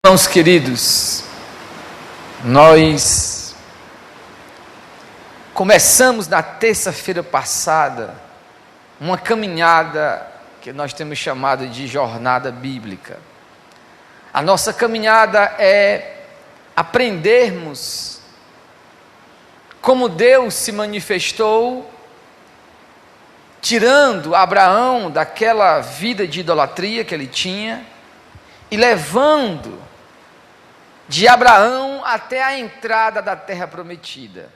Irmãos queridos, nós começamos na terça-feira passada uma caminhada que nós temos chamado de jornada bíblica. A nossa caminhada é aprendermos como Deus se manifestou, tirando Abraão daquela vida de idolatria que ele tinha e levando de Abraão até a entrada da terra prometida.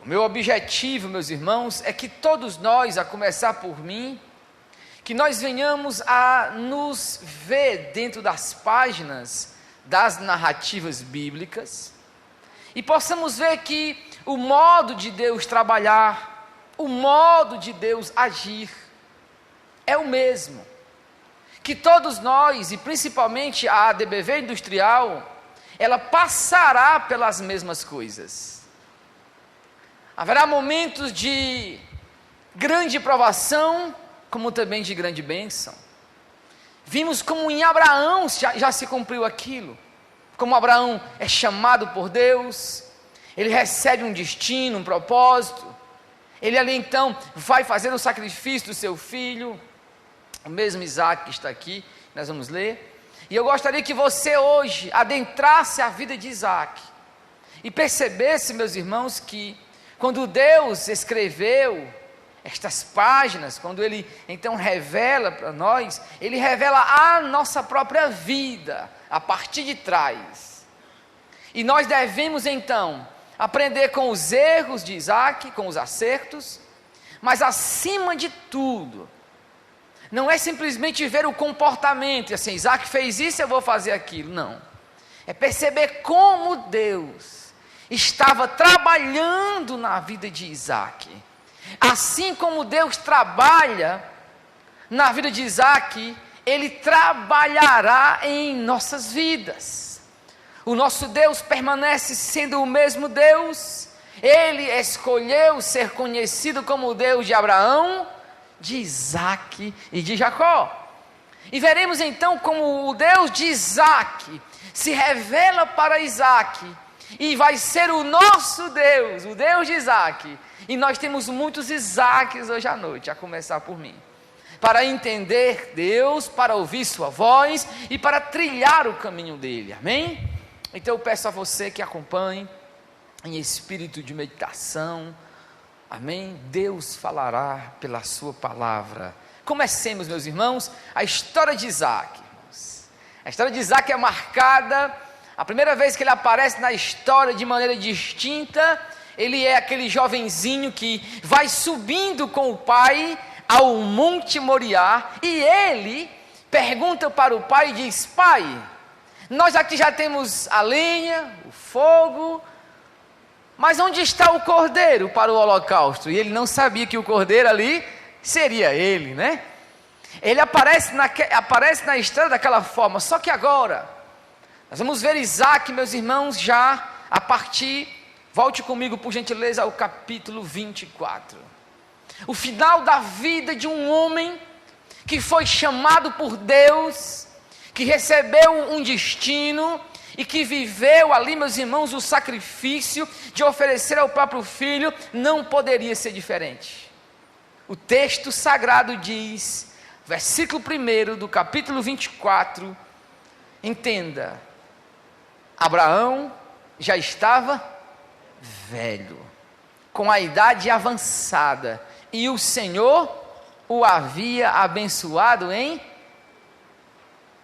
O meu objetivo, meus irmãos, é que todos nós, a começar por mim, que nós venhamos a nos ver dentro das páginas das narrativas bíblicas e possamos ver que o modo de Deus trabalhar, o modo de Deus agir é o mesmo. Que todos nós, e principalmente a ADBV Industrial, ela passará pelas mesmas coisas. Haverá momentos de grande provação, como também de grande bênção. Vimos como em Abraão já se cumpriu aquilo. Como Abraão é chamado por Deus, ele recebe um destino, um propósito. Ele ali então vai fazer o sacrifício do seu filho, o mesmo Isaac que está aqui, nós vamos ler. E eu gostaria que você hoje adentrasse a vida de Isaac e percebesse, meus irmãos, que quando Deus escreveu estas páginas, quando Ele então revela para nós, Ele revela a nossa própria vida, a partir de trás. E nós devemos então aprender com os erros de Isaac, com os acertos, mas acima de tudo, não é simplesmente ver o comportamento, e assim, Isaac fez isso, eu vou fazer aquilo, não. É perceber como Deus estava trabalhando na vida de Isaac. Assim como Deus trabalha na vida de Isaac, Ele trabalhará em nossas vidas. O nosso Deus permanece sendo o mesmo Deus. Ele escolheu ser conhecido como o Deus de Abraão, de Isaac e de Jacó. E veremos então como o Deus de Isaac se revela para Isaac e vai ser o nosso Deus, o Deus de Isaac. E nós temos muitos Isaques hoje à noite, a começar por mim, para entender Deus, para ouvir sua voz e para trilhar o caminho dele, amém? Então eu peço a você que acompanhe em espírito de meditação, amém? Deus falará pela sua palavra. Comecemos, meus irmãos, a história de Isaac. A história de Isaac é marcada, a primeira vez que ele aparece na história de maneira distinta, ele é aquele jovenzinho que vai subindo com o pai ao Monte Moriá, e ele pergunta para o pai e diz: pai, nós aqui já temos a lenha, o fogo, mas onde está o cordeiro para o holocausto? E ele não sabia que o cordeiro ali seria ele, né? Ele aparece na história daquela forma, só que agora, nós vamos ver Isaac, meus irmãos, já a partir, volte comigo por gentileza ao capítulo 24. O final da vida de um homem que foi chamado por Deus, que recebeu um destino, e que viveu ali, meus irmãos, o sacrifício de oferecer ao próprio filho, não poderia ser diferente. O texto sagrado diz, versículo 1 do capítulo 24, entenda, Abraão já estava velho, com a idade avançada, e o Senhor o havia abençoado em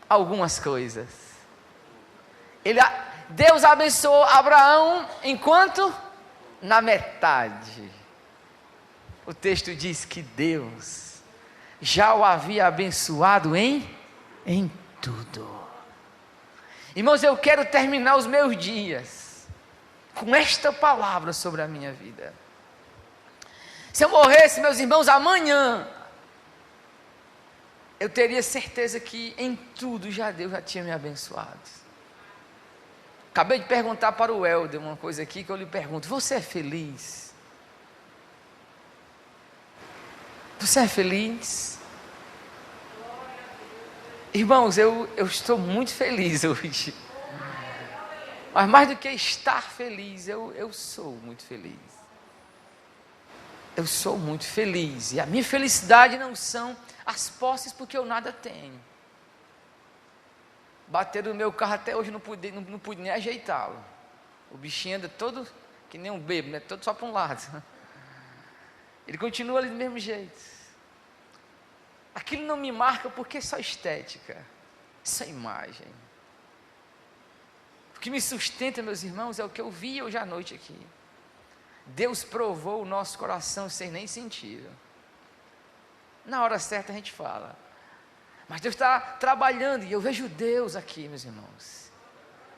algumas coisas. Deus abençoou Abraão enquanto? Na metade. O texto diz que Deus já o havia abençoado em tudo. Irmãos, eu quero terminar os meus dias com esta palavra sobre a minha vida. Se eu morresse, meus irmãos, amanhã, eu teria certeza que em tudo Deus já tinha me abençoado. Acabei de perguntar para o Helder uma coisa aqui que eu lhe pergunto: você é feliz? Você é feliz? Irmãos, eu estou muito feliz hoje. Mas mais do que estar feliz, eu sou muito feliz. Eu sou muito feliz. E a minha felicidade não são as posses, porque eu nada tenho. Bateram no meu carro até hoje, não pude nem ajeitá-lo. O bichinho anda todo que nem um bêbado, né? Todo só para um lado. Ele continua ali do mesmo jeito. Aquilo não me marca porque é só estética, só imagem. O que me sustenta, meus irmãos, é o que eu vi hoje à noite aqui. Deus provou o nosso coração sem nem sentir. Na hora certa a gente fala. Mas Deus está trabalhando e eu vejo Deus aqui, meus irmãos.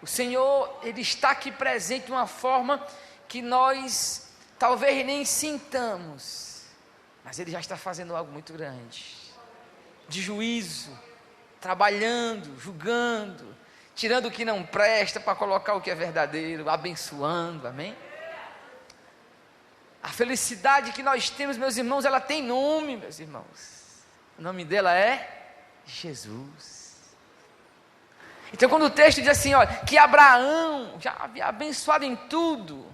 O Senhor, Ele está aqui presente de uma forma que nós talvez nem sintamos. Mas Ele já está fazendo algo muito grande. De juízo, trabalhando, julgando, tirando o que não presta para colocar o que é verdadeiro, abençoando, amém? A felicidade que nós temos, meus irmãos, ela tem nome, meus irmãos. O nome dela é Jesus. Então quando o texto diz assim, olha, que Abraão já havia abençoado em tudo,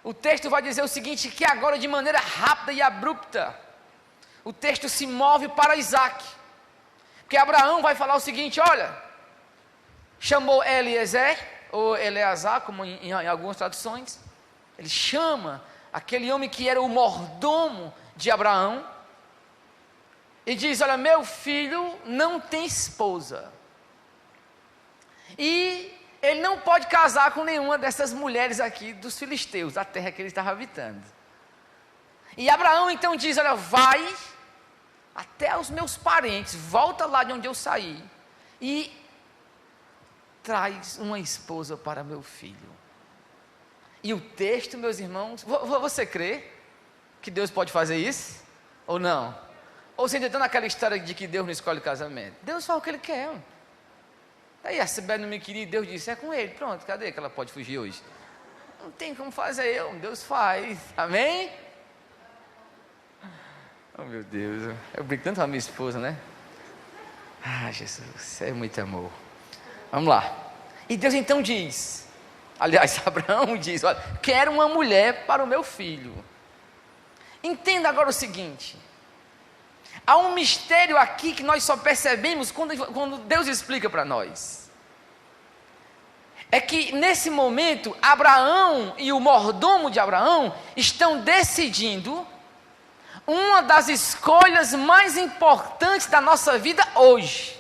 o texto vai dizer o seguinte, que agora de maneira rápida e abrupta, o texto se move para Isaac. Porque Abraão vai falar o seguinte, olha, chamou Eliezer, ou Eleazar, como em algumas traduções, ele chama aquele homem que era o mordomo de Abraão, e diz, olha, meu filho não tem esposa, e ele não pode casar com nenhuma dessas mulheres aqui dos filisteus, da terra que ele estava habitando. E Abraão então diz, olha, vai até os meus parentes, volta lá de onde eu saí, e traz uma esposa para meu filho. E o texto, meus irmãos, você crê que Deus pode fazer isso? Ou não? Ou você ainda está naquela história de que Deus não escolhe casamento? Deus faz o que Ele quer. Aí a Sibeli não me queria e Deus disse, é com Ele, pronto, cadê que ela pode fugir hoje? Não tem como fazer, Deus faz, amém? Oh meu Deus, eu brinco tanto com a minha esposa, né? Ah, Jesus, é muito amor. Vamos lá. E Deus então diz, aliás, Abraão diz, olha, quero uma mulher para o meu filho. Entenda agora o seguinte, há um mistério aqui que nós só percebemos quando Deus explica para nós. É que nesse momento, Abraão e o mordomo de Abraão estão decidindo uma das escolhas mais importantes da nossa vida hoje.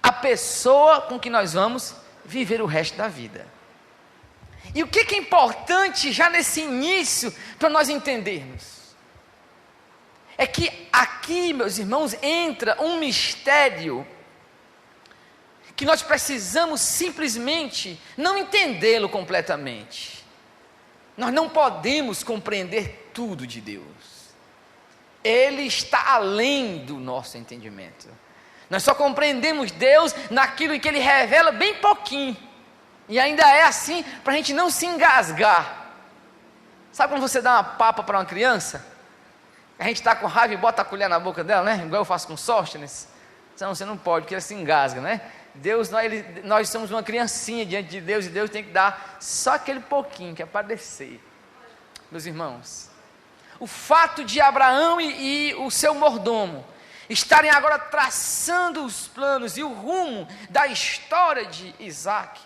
A pessoa com que nós vamos viver o resto da vida. E o que é importante já nesse início para nós entendermos? É que aqui, meus irmãos, entra um mistério que nós precisamos simplesmente não entendê-lo completamente. Nós não podemos compreender tudo de Deus. Ele está além do nosso entendimento. Nós só compreendemos Deus naquilo em que Ele revela bem pouquinho. E ainda é assim para a gente não se engasgar. Sabe quando você dá uma papa para uma criança? A gente está com raiva e bota a colher na boca dela, né? Igual eu faço com Sóstenes. Então você não pode, porque ela se engasga, né? Deus, nós somos uma criancinha diante de Deus, e Deus tem que dar só aquele pouquinho, que é para descer. Meus irmãos, o fato de Abraão e o seu mordomo estarem agora traçando os planos e o rumo da história de Isaac,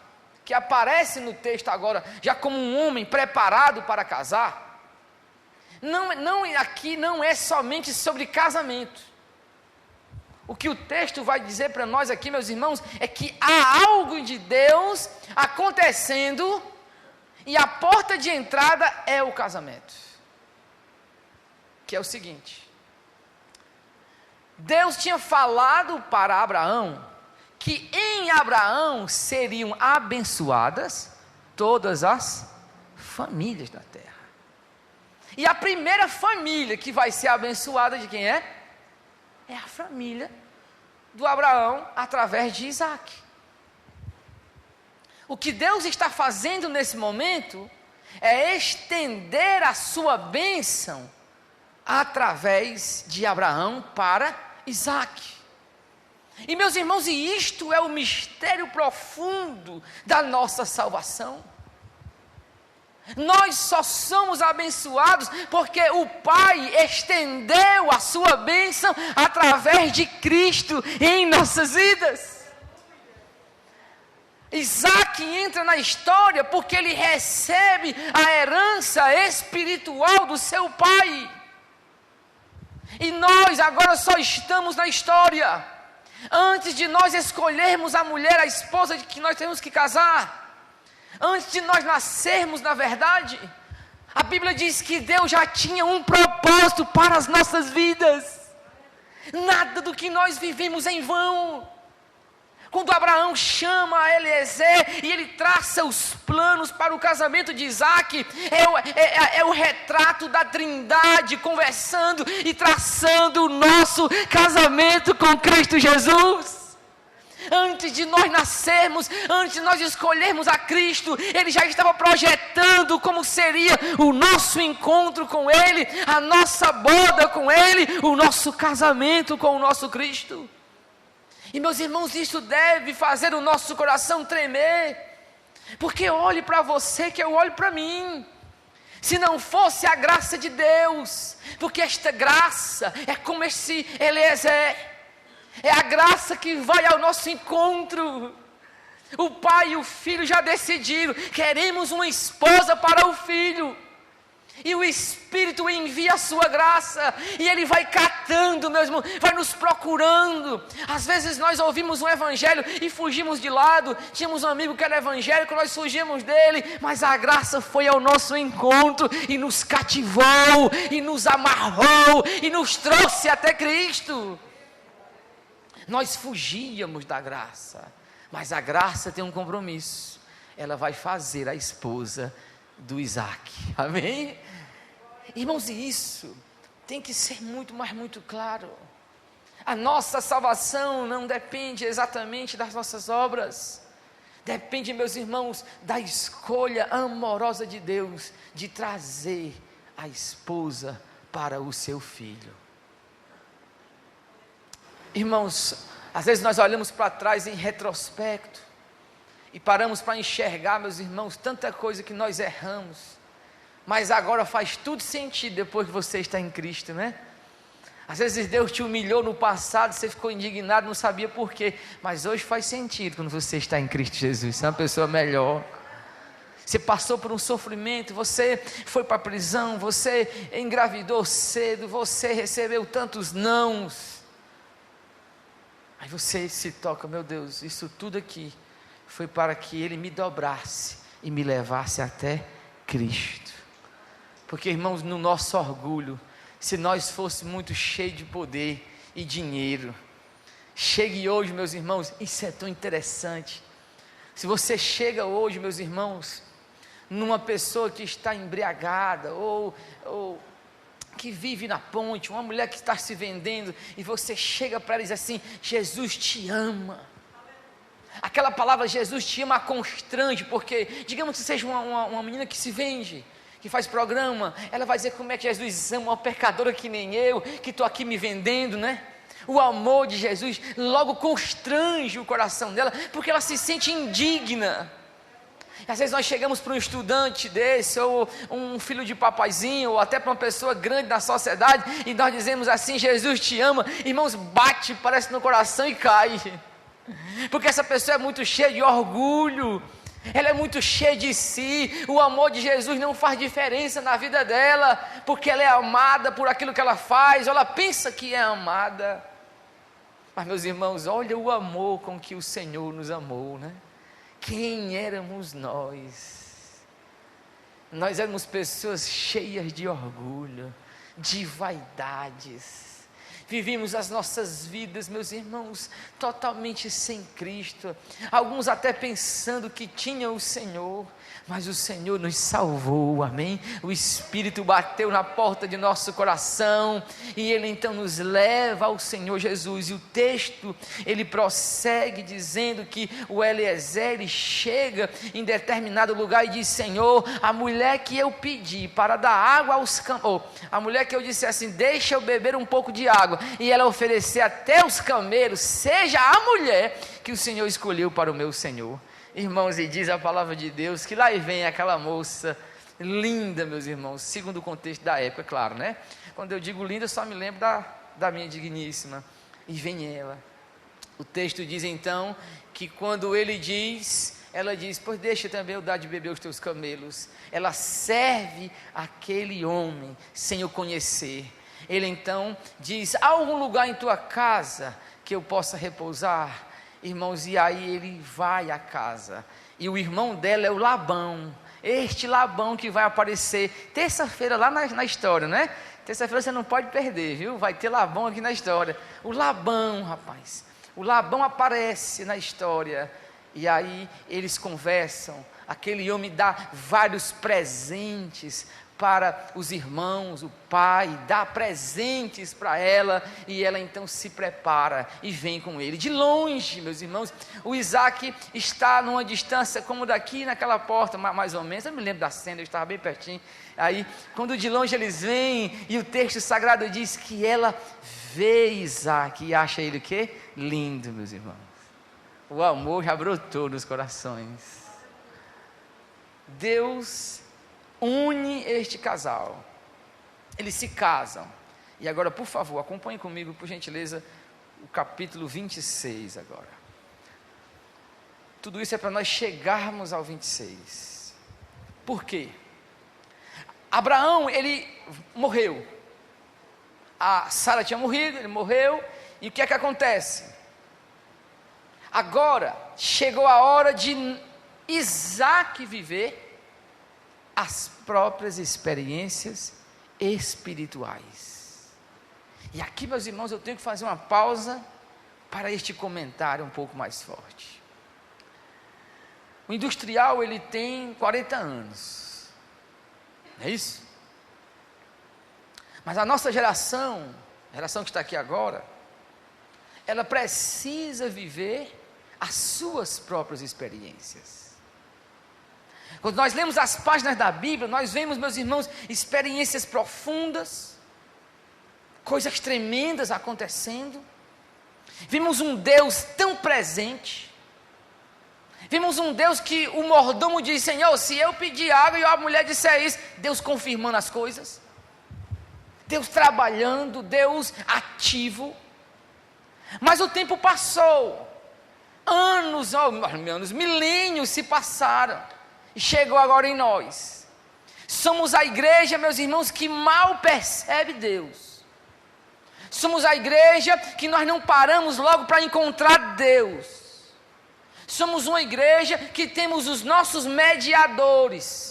que aparece no texto agora já como um homem preparado para casar, aqui não é somente sobre casamento. O que o texto vai dizer para nós aqui, meus irmãos, é que há algo de Deus acontecendo e a porta de entrada é o casamento. Que é o seguinte: Deus tinha falado para Abraão que em Abraão seriam abençoadas todas as famílias da terra. E a primeira família que vai ser abençoada de quem é? É a família do Abraão através de Isaac. O que Deus está fazendo nesse momento é estender a sua bênção através de Abraão para Isaac. E meus irmãos, e isto é o mistério profundo da nossa salvação. Nós só somos abençoados porque o Pai estendeu a sua bênção através de Cristo em nossas vidas. Isaac entra na história porque ele recebe a herança espiritual do seu pai. E nós agora só estamos na história. Antes de nós escolhermos a mulher, a esposa de que nós temos que casar, antes de nós nascermos, na verdade, a Bíblia diz que Deus já tinha um propósito para as nossas vidas. Nada do que nós vivemos em vão. Quando Abraão chama a Eliezer e ele traça os planos para o casamento de Isaac, é o retrato da Trindade conversando e traçando o nosso casamento com Cristo Jesus. Antes de nós nascermos, antes de nós escolhermos a Cristo, Ele já estava projetando como seria o nosso encontro com Ele, a nossa boda com Ele, o nosso casamento com o nosso Cristo. E meus irmãos, isso deve fazer o nosso coração tremer, porque olhe para você que eu olho para mim. Se não fosse a graça de Deus, porque esta graça é como esse Eliezer, é a graça que vai ao nosso encontro. O pai e o filho já decidiram, queremos uma esposa para o filho. E o Espírito envia a sua graça, e Ele vai catando, meus irmãos, vai nos procurando. Às vezes nós ouvimos um evangelho e fugimos de lado. Tínhamos um amigo que era evangélico, nós fugimos dele, mas a graça foi ao nosso encontro, e nos cativou, e nos amarrou, e nos trouxe até Cristo. Nós fugíamos da graça, mas a graça tem um compromisso, ela vai fazer a esposa do Isaac, amém? Irmãos, e isso tem que ser muito, mas muito claro. A nossa salvação não depende exatamente das nossas obras, depende, meus irmãos, da escolha amorosa de Deus, de trazer a esposa para o seu filho. Irmãos, às vezes nós olhamos para trás em retrospecto, e paramos para enxergar, meus irmãos, tanta coisa que nós erramos, mas agora faz tudo sentido depois que você está em Cristo, né? Às vezes Deus te humilhou no passado, você ficou indignado, não sabia por quê, mas hoje faz sentido quando você está em Cristo Jesus, você é uma pessoa melhor. Você passou por um sofrimento, você foi para a prisão, você engravidou cedo, você recebeu tantos nãos, aí você se toca, meu Deus, isso tudo aqui foi para que Ele me dobrasse e me levasse até Cristo. Porque, irmãos, no nosso orgulho, se nós fôssemos muito cheios de poder e dinheiro, chegue hoje, meus irmãos, isso é tão interessante. Se você chega hoje, meus irmãos, numa pessoa que está embriagada, ou que vive na ponte, uma mulher que está se vendendo, e você chega para ela e diz assim: Jesus te ama. Aquela palavra Jesus te ama a constrange, porque digamos que seja uma menina que se vende, que faz programa, ela vai dizer como é que Jesus ama uma pecadora que nem eu, que estou aqui me vendendo, né? O amor de Jesus logo constrange o coração dela, porque ela se sente indigna. E às vezes nós chegamos para um estudante desse, ou um filho de papaizinho, ou até para uma pessoa grande da sociedade, e nós dizemos assim: Jesus te ama. Irmãos, bate, parece no coração e cai, porque essa pessoa é muito cheia de orgulho, ela é muito cheia de si. O amor de Jesus não faz diferença na vida dela, porque ela é amada por aquilo que ela faz, ou ela pensa que é amada. Mas, meus irmãos, olha o amor com que o Senhor nos amou, né? Quem éramos nós? Nós éramos pessoas cheias de orgulho, de vaidades. Vivíamos as nossas vidas, meus irmãos, totalmente sem Cristo. Alguns até pensando que tinham o Senhor, mas o Senhor nos salvou, amém? O Espírito bateu na porta de nosso coração, e Ele então nos leva ao Senhor Jesus. E o texto, ele prossegue dizendo que o Eliezer, ele chega em determinado lugar e diz: Senhor, a mulher que eu pedi para dar água aos campos, a mulher que eu disse assim: deixa eu beber um pouco de água, e ela oferecer até os camelos, seja a mulher que o Senhor escolheu para o meu Senhor. Irmãos, e diz a palavra de Deus que lá vem aquela moça linda, meus irmãos, segundo o contexto da época, claro, né? Quando eu digo linda, eu só me lembro da minha digníssima. E vem ela. O texto diz então que quando ele diz, ela diz: pois deixa também eu dar de beber os teus camelos. Ela serve aquele homem sem o conhecer. Ele então diz: há algum lugar em tua casa que eu possa repousar? Irmãos, e aí ele vai à casa, e o irmão dela é o Labão, este Labão que vai aparecer terça-feira lá na história, né? Terça-feira você não pode perder, viu? Vai ter Labão aqui na história. O Labão, rapaz, o Labão aparece na história, e aí eles conversam. Aquele homem dá vários presentes para os irmãos, o pai dá presentes para ela, e ela então se prepara e vem com ele. De longe, meus irmãos, o Isaac está numa distância como daqui naquela porta, mais ou menos. Eu me lembro da cena, eu estava bem pertinho. Aí, quando de longe eles vêm, e o texto sagrado diz que ela vê Isaac e acha ele o quê? Lindo, meus irmãos. O amor já brotou nos corações. Deus une este casal, eles se casam. E agora, por favor, acompanhe comigo, por gentileza, o capítulo 26 agora. Tudo isso é para nós chegarmos ao 26. Por quê? Abraão, ele morreu. A Sara tinha morrido, ele morreu, e o que é que acontece? Agora, chegou a hora de Isaac viver as próprias experiências espirituais. E aqui, meus irmãos, eu tenho que fazer uma pausa para este comentário um pouco mais forte. O industrial, ele tem 40 anos, não é isso? Mas a nossa geração, a geração que está aqui agora, ela precisa viver as suas próprias experiências. Quando nós lemos as páginas da Bíblia, nós vemos, meus irmãos, experiências profundas, coisas tremendas acontecendo. Vimos um Deus tão presente. Vimos um Deus que o mordomo diz: Senhor, se eu pedir água e a mulher disser isso, Deus confirmando as coisas. Deus trabalhando, Deus ativo. Mas o tempo passou. Anos, milênios se passaram. E chegou agora em nós. Somos a igreja, meus irmãos, que mal percebe Deus. Somos a igreja que nós não paramos logo para encontrar Deus. Somos uma igreja que temos os nossos mediadores.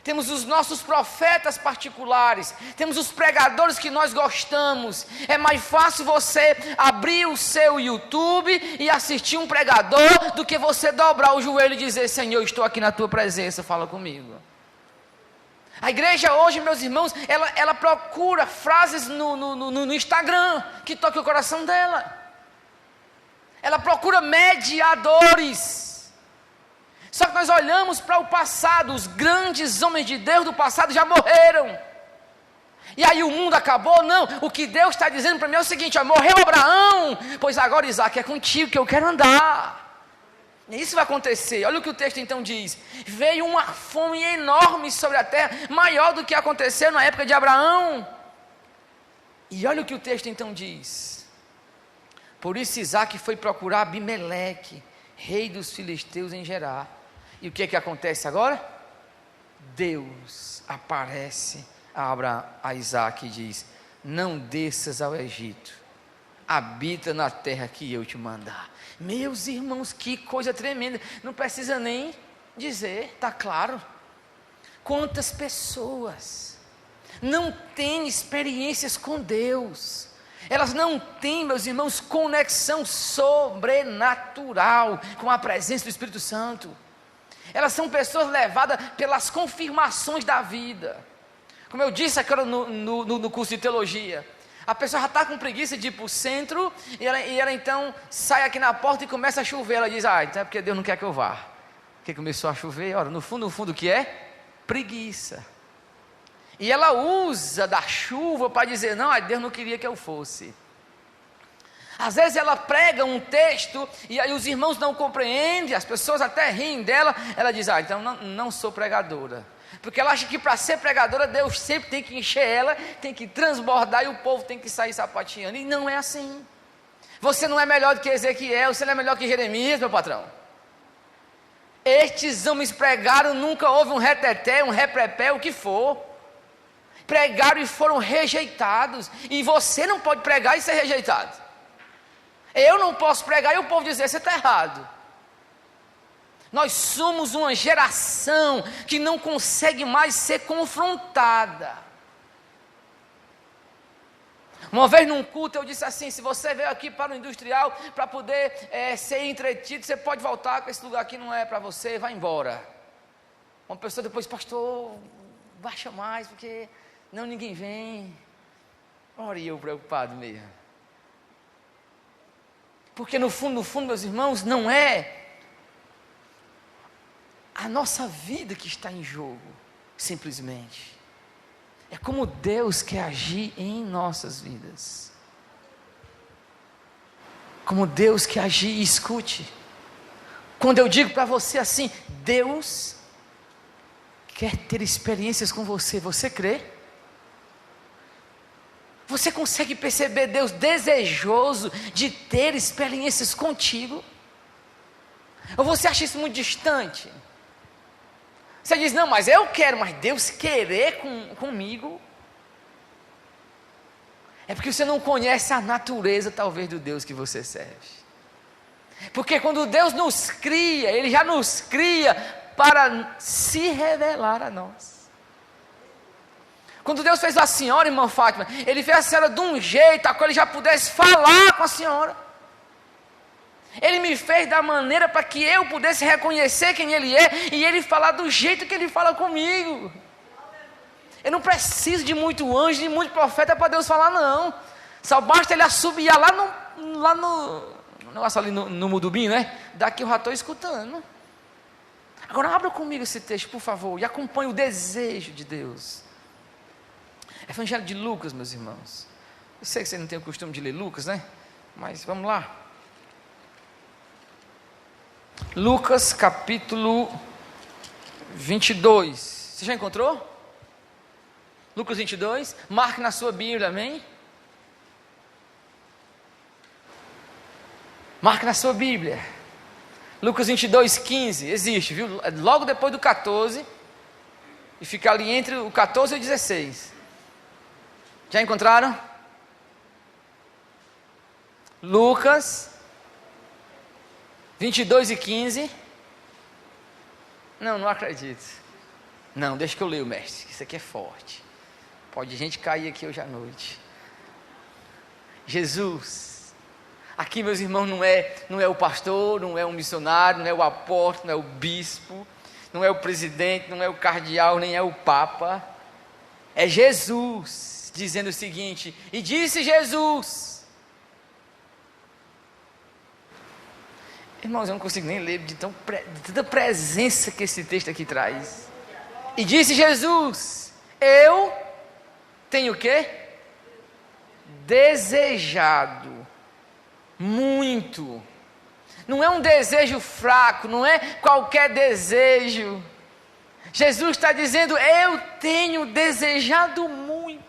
Temos os nossos profetas particulares, temos os pregadores que nós gostamos. É mais fácil você abrir o seu YouTube e assistir um pregador do que você dobrar o joelho e dizer: Senhor, estou aqui na tua presença, fala comigo. A igreja hoje, meus irmãos, ela procura frases no Instagram que toquem o coração dela. Ela procura mediadores. Só que nós olhamos para o passado, os grandes homens de Deus do passado já morreram. E aí o mundo acabou? Não, o que Deus está dizendo para mim é o seguinte: ó, morreu Abraão, pois agora Isaac é contigo que eu quero andar. E isso vai acontecer. Olha o que o texto então diz: veio uma fome enorme sobre a terra, maior do que aconteceu na época de Abraão. E olha o que o texto então diz: por isso Isaac foi procurar Abimeleque, rei dos filisteus, em Gerar. E o que é que acontece agora? Deus aparece a Isaac e diz: não desças ao Egito, habita na terra que eu te mandar. Meus irmãos, que coisa tremenda. Não precisa nem dizer, está claro. Quantas pessoas não têm experiências com Deus? Elas não têm, meus irmãos, conexão sobrenatural com a presença do Espírito Santo. Elas são pessoas levadas pelas confirmações da vida. Como eu disse agora no curso de teologia, a pessoa já está com preguiça de ir para o centro, e ela então sai aqui na porta e começa a chover. Ela diz: então é porque Deus não quer que eu vá. Porque começou a chover. Ora, no fundo, o que é? Preguiça. E ela usa da chuva para dizer, não, Deus não queria que eu fosse. Às vezes ela prega um texto e aí os irmãos não compreendem, as pessoas até riem dela, ela diz, então não sou pregadora. Porque ela acha que para ser pregadora, Deus sempre tem que encher ela, tem que transbordar e o povo tem que sair sapateando. E não é assim. Você não é melhor do que Ezequiel, você não é melhor que Jeremias, meu patrão. Estes homens pregaram, nunca houve um reteté, um reprepé, o que for. Pregaram e foram rejeitados. E você não pode pregar e ser rejeitado. Eu não posso pregar e o povo dizer, você está errado. Nós somos uma geração que não consegue mais ser confrontada. Uma vez num culto eu disse assim, se você veio aqui para o industrial para poder ser entretido, você pode voltar, que esse lugar aqui não é para você, vai embora. Uma pessoa depois, pastor, baixa mais, porque não, ninguém vem. Ora, e eu preocupado mesmo. Porque no fundo, meus irmãos, não é a nossa vida que está em jogo, simplesmente. É como Deus quer agir em nossas vidas. Como Deus quer agir, e escute. Quando eu digo para você assim, Deus quer ter experiências com você, você crê? Você consegue perceber Deus desejoso de ter experiências contigo? Ou você acha isso muito distante? Você diz, não, mas eu quero, mas Deus querer comigo? É porque você não conhece a natureza, talvez, do Deus que você serve. Porque quando Deus nos cria, Ele já nos cria para se revelar a nós. Quando Deus fez a senhora, irmã Fátima, Ele fez a senhora de um jeito a qual Ele já pudesse falar com a senhora. Ele me fez da maneira para que eu pudesse reconhecer quem Ele é e Ele falar do jeito que Ele fala comigo. Eu não preciso de muito anjo, de muito profeta para Deus falar, não. Só basta Ele assobiar lá no Mudubim, né? Daqui eu já estou escutando. Agora abra comigo esse texto, por favor, e acompanhe o desejo de Deus. Evangelho de Lucas, meus irmãos. Eu sei que você não tem o costume de ler Lucas, né? Mas vamos lá. Lucas capítulo 22. Você já encontrou? Lucas 22. Marque na sua Bíblia, amém? Marque na sua Bíblia. Lucas 22, 15. Existe, viu? Logo depois do 14. E fica ali entre o 14 e o 16. Já encontraram? Lucas 22 e 15. Não acredito. Não, deixa que eu leio, mestre. Isso aqui é forte. Pode gente cair aqui hoje à noite. Jesus. Aqui, meus irmãos, não é o pastor, não é o missionário, não é o apóstolo, não é o bispo, não é o presidente, não é o cardeal, nem é o papa. É Jesus. Dizendo o seguinte, e disse Jesus, irmãos, eu não consigo nem ler de tanta presença que esse texto aqui traz. E disse Jesus, eu tenho o quê? Desejado muito. Não é um desejo fraco, não é qualquer desejo. Jesus está dizendo, eu tenho desejado muito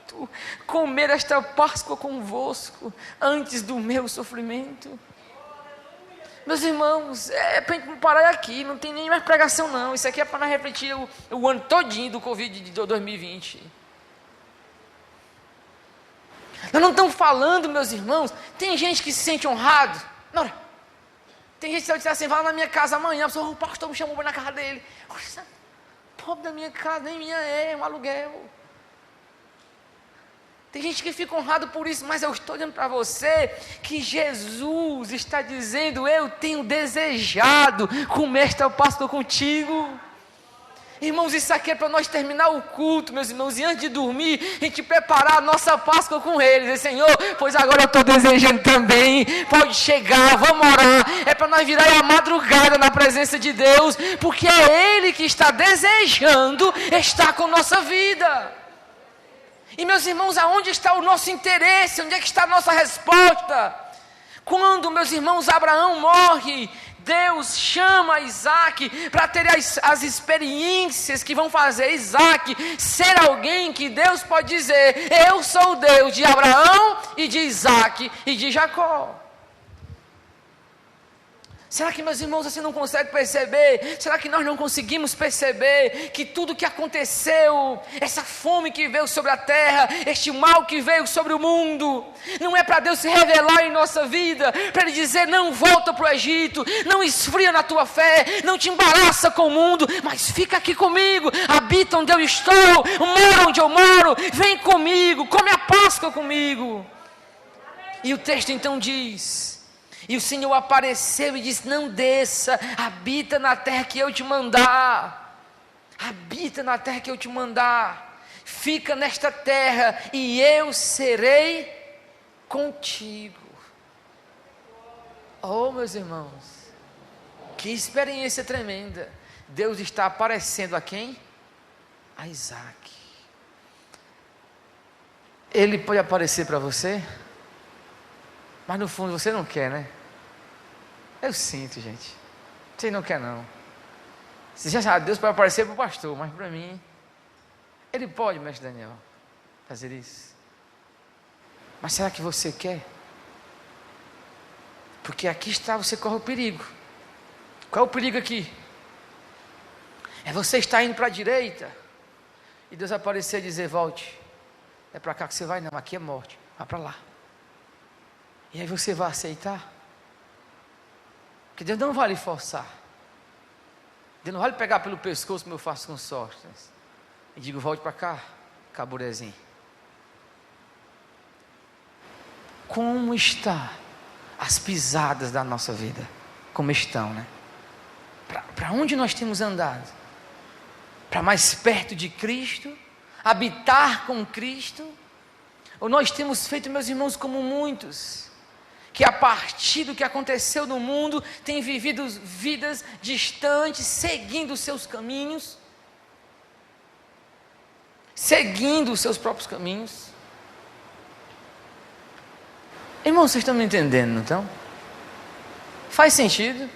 comer esta Páscoa convosco, antes do meu sofrimento. Meus irmãos, é para parar aqui, não tem nem mais pregação não, isso aqui é para nós refletir o ano todinho do Covid de 2020. Nós não estamos falando, meus irmãos, tem gente que se sente honrado, não, tem gente que se eu disser assim, vai lá na minha casa amanhã, o pastor me chamou na casa dele, pobre da minha casa, nem minha é um aluguel. Tem gente que fica honrado por isso, mas eu estou dizendo para você que Jesus está dizendo, eu tenho desejado comer esta Páscoa contigo. Irmãos, isso aqui é para nós terminar o culto, meus irmãos, e antes de dormir, a gente preparar a nossa Páscoa com eles. E Senhor, pois agora eu estou desejando também, pode chegar, vamos orar. É para nós virar a madrugada na presença de Deus, porque é Ele que está desejando estar com nossa vida. E meus irmãos, aonde está o nosso interesse? Onde é que está a nossa resposta? Quando, meus irmãos, Abraão morre, Deus chama Isaac para ter as experiências que vão fazer Isaac ser alguém que Deus pode dizer: eu sou o Deus de Abraão e de Isaac e de Jacó. Será que, meus irmãos, você não consegue perceber? Será que nós não conseguimos perceber que tudo que aconteceu, essa fome que veio sobre a terra, este mal que veio sobre o mundo, não é para Deus se revelar em nossa vida, para Ele dizer: não volta para o Egito, não esfria na tua fé, não te embaraça com o mundo, mas fica aqui comigo, habita onde eu estou, mora onde eu moro, vem comigo, come a Páscoa comigo. E o texto então diz: e o Senhor apareceu e disse: não desça, habita na terra que eu te mandar, habita na terra que eu te mandar, fica nesta terra e eu serei contigo. Oh, meus irmãos, que experiência tremenda. Deus está aparecendo a quem? A Isaac. Ele pode aparecer para você, mas no fundo você não quer, né? Eu sinto, gente. Você não quer, não. Você já sabe, Deus pode aparecer para o pastor, mas para mim, Ele pode, mestre Daniel, fazer isso. Mas será que você quer? Porque aqui está, você corre o perigo. Qual é o perigo aqui? É você estar indo para a direita e Deus aparecer e dizer: volte. É para cá que você vai? Não, aqui é morte. Vá para lá. E aí você vai aceitar? Porque Deus não vai lhe forçar. Deus não vai lhe pegar pelo pescoço como eu faço com Sóstenes e digo: volte para cá, caburezinho. Como está as pisadas da nossa vida? Como estão, né? Para onde nós temos andado? Para mais perto de Cristo? Habitar com Cristo? Ou nós temos feito, meus irmãos, como muitos, que a partir do que aconteceu no mundo, tem vivido vidas distantes, seguindo os seus caminhos, seguindo os seus próprios caminhos. Irmãos, vocês estão me entendendo, não estão? Faz sentido?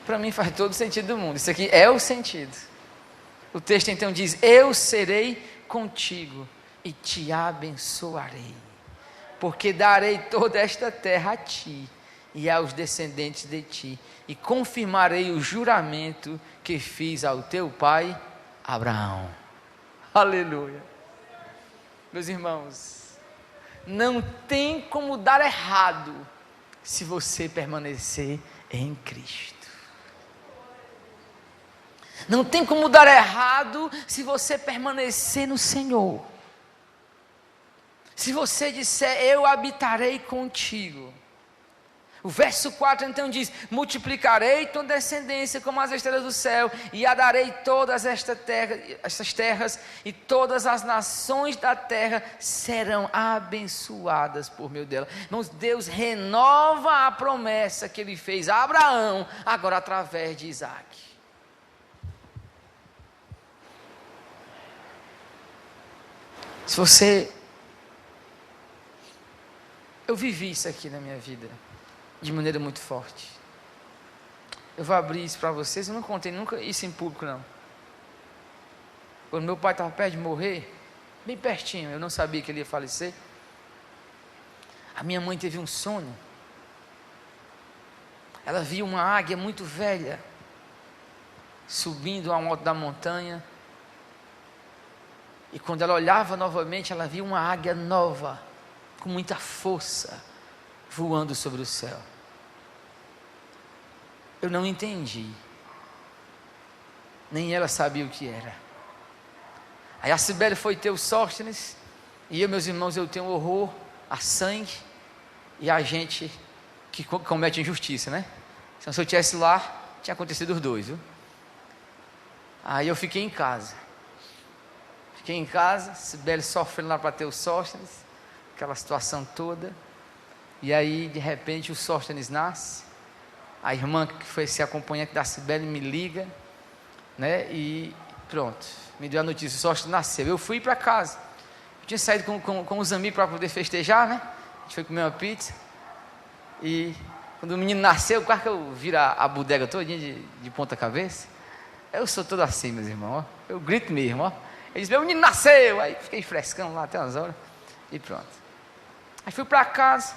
Para mim faz todo o sentido do mundo. Isso aqui é o sentido. O texto então diz: eu serei contigo e te abençoarei, porque darei toda esta terra a ti e aos descendentes de ti, e confirmarei o juramento que fiz ao teu pai Abraão. Aleluia. Meus irmãos, não tem como dar errado se você permanecer em Cristo. Não tem como dar errado se você permanecer no Senhor. Se você disser: eu habitarei contigo. O verso 4 então diz: multiplicarei tua descendência como as estrelas do céu, e a darei todas estas terras, e todas as nações da terra serão abençoadas por meio dela. Irmãos, Deus renova a promessa que Ele fez a Abraão, agora através de Isaac. Se você... Eu vivi isso aqui na minha vida de maneira muito forte. Eu vou abrir isso para vocês. Eu não contei nunca isso em público, não. Quando meu pai estava perto de morrer, bem pertinho, eu não sabia que ele ia falecer, a minha mãe teve um sonho. Ela viu uma águia muito velha subindo ao alto da montanha, e quando ela olhava novamente, ela viu uma águia nova, com muita força, voando sobre o céu. Eu não entendi, nem ela sabia o que era. Aí a Cibele foi ter o Sóstenes, e eu, meus irmãos, eu tenho horror a sangue e a gente que comete injustiça, né? Então, se eu estivesse lá, tinha acontecido os dois, viu? Aí eu fiquei em casa. Fiquei em casa, Cibele sofrendo lá para ter o Sóstenes, aquela situação toda. E aí, de repente, o Sóstenes nasce. A irmã que foi ser acompanhante da Cibele me liga, né? E pronto, me deu a notícia: o Sóstenes nasceu. Eu fui para casa. tinha saído com os amigos para poder festejar, né? A gente foi comer uma pizza. E quando o menino nasceu, quase que eu viro a bodega todinha de ponta cabeça. Eu sou todo assim, meus irmãos, ó. Eu grito mesmo, ó. Ele disse, meu menino nasceu. Aí fiquei frescando lá até umas horas. E pronto. Aí fui para casa.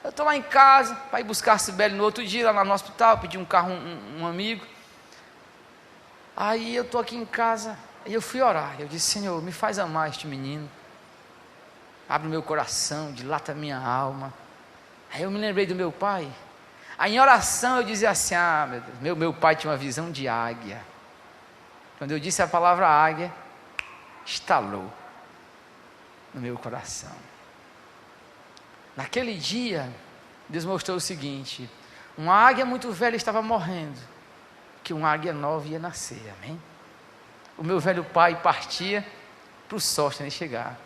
Eu estou lá em casa, para ir buscar a Cibele no outro dia, lá no hospital, pedi um carro um amigo. Aí eu estou aqui em casa, e eu fui orar. Eu disse, Senhor, me faz amar este menino. Abre meu coração, dilata minha alma. Aí eu me lembrei do meu pai. Aí em oração eu dizia assim, meu Deus, meu pai tinha uma visão de águia. Quando eu disse a palavra águia, estalou no meu coração. Naquele dia, Deus mostrou o seguinte: uma águia muito velha estava morrendo, que uma águia nova ia nascer, amém? O meu velho pai partia para o Sóstenes chegar.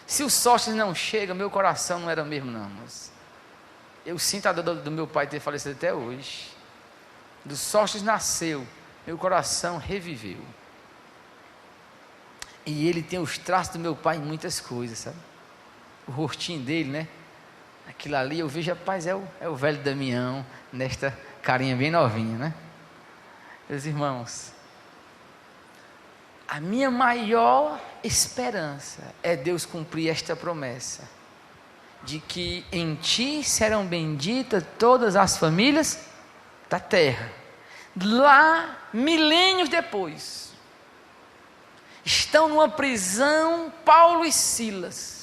Se o Sóstenes não chega, meu coração não era mesmo não, mas eu sinto a dor do meu pai ter falecido até hoje. Do Sóstenes nasceu, meu coração reviveu. E ele tem os traços do meu pai em muitas coisas, sabe? O rostinho dele, né? Aquilo ali eu vejo, rapaz, é o velho Damião, nesta carinha bem novinha, né? Meus irmãos, a minha maior esperança é Deus cumprir esta promessa, de que em ti serão benditas todas as famílias da terra. Lá, milênios depois, estão numa prisão Paulo e Silas.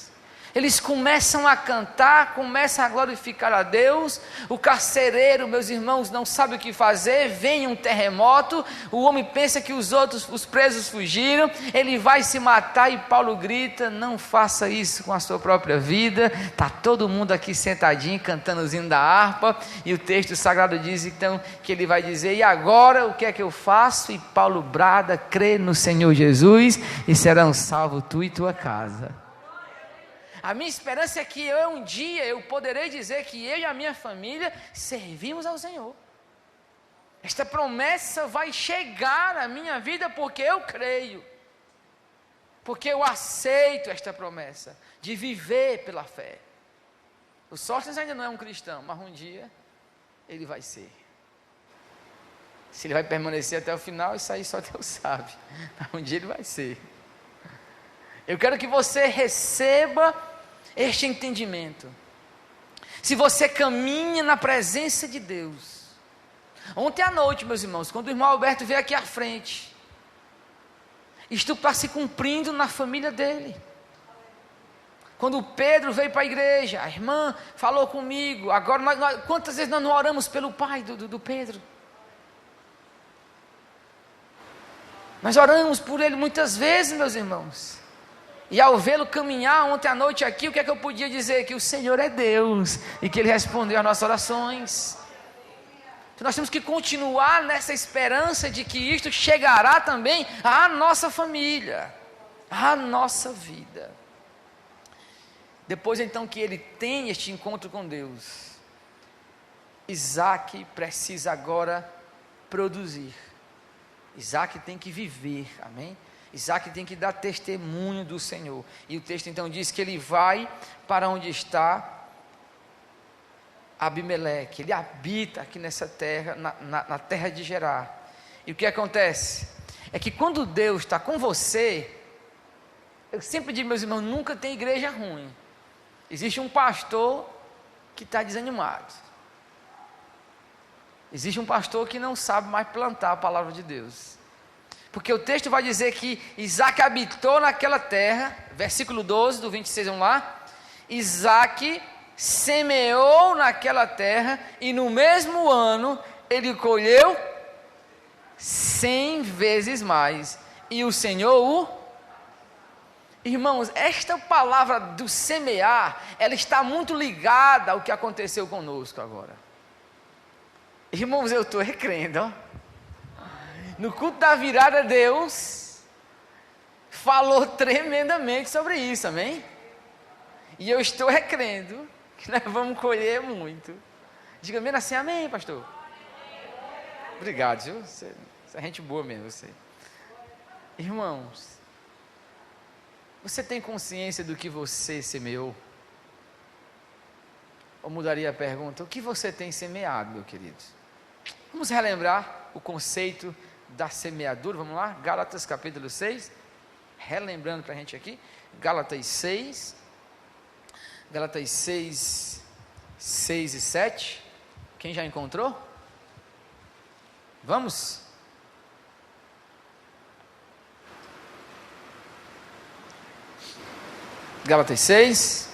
Eles começam a cantar, começam a glorificar a Deus. O carcereiro, meus irmãos, não sabe o que fazer. Vem um terremoto, o homem pensa que os presos fugiram, ele vai se matar e Paulo grita, não faça isso com a sua própria vida. Está todo mundo aqui sentadinho, cantando os hinos da harpa, e o texto sagrado diz então, que ele vai dizer, e agora o que é que eu faço? E Paulo brada, crê no Senhor Jesus, e serão salvos tu e tua casa. A minha esperança é que um dia eu poderei dizer que eu e a minha família servimos ao Senhor. Esta promessa vai chegar na minha vida porque eu creio, porque eu aceito esta promessa de viver pela fé. O Sóstenes ainda não é um cristão, mas um dia ele vai ser. Se ele vai permanecer até o final, isso aí só Deus sabe, mas um dia ele vai ser. Eu quero que você receba este entendimento. Se você caminha na presença de Deus. Ontem à noite, meus irmãos, quando o irmão Alberto veio aqui à frente, isto está se cumprindo na família dele. Quando o Pedro veio para a igreja, a irmã falou comigo. Agora, quantas vezes nós não oramos pelo pai do Pedro? Nós oramos por ele muitas vezes, meus irmãos. E ao vê-lo caminhar ontem à noite aqui, o que é que eu podia dizer? Que o Senhor é Deus e que Ele respondeu às nossas orações. Então nós temos que continuar nessa esperança de que isto chegará também à nossa família, à nossa vida. Depois então que ele tem este encontro com Deus, Isaac precisa agora produzir. Isaac tem que viver, amém? Isaac tem que dar testemunho do Senhor. E o texto então diz que ele vai para onde está Abimeleque. Ele habita aqui nessa terra, na terra de Gerar. E o que acontece? É que quando Deus está com você, eu sempre digo, meus irmãos, nunca tem igreja ruim. Existe um pastor que está desanimado. Existe um pastor que não sabe mais plantar a palavra de Deus. Porque o texto vai dizer que Isaac habitou naquela terra, versículo 12 do 26, vamos lá. Isaac semeou naquela terra e no mesmo ano ele colheu 100 vezes mais. E o Senhor o... Irmãos, esta palavra do semear, ela está muito ligada ao que aconteceu conosco agora. Irmãos, eu estou recrendo, ó. No culto da virada, Deus falou tremendamente sobre isso, amém? E eu estou recrendo que nós vamos colher muito. Diga mesmo assim, amém, pastor? Obrigado, viu? Você é gente boa mesmo, você. Irmãos, Você tem consciência do que você semeou? Ou mudaria a pergunta, o que você tem semeado, meu querido? Vamos relembrar o conceito da semeadura, vamos lá? Gálatas capítulo 6, relembrando para a gente aqui, Gálatas 6, 6 e 7, quem já encontrou? Vamos? Gálatas 6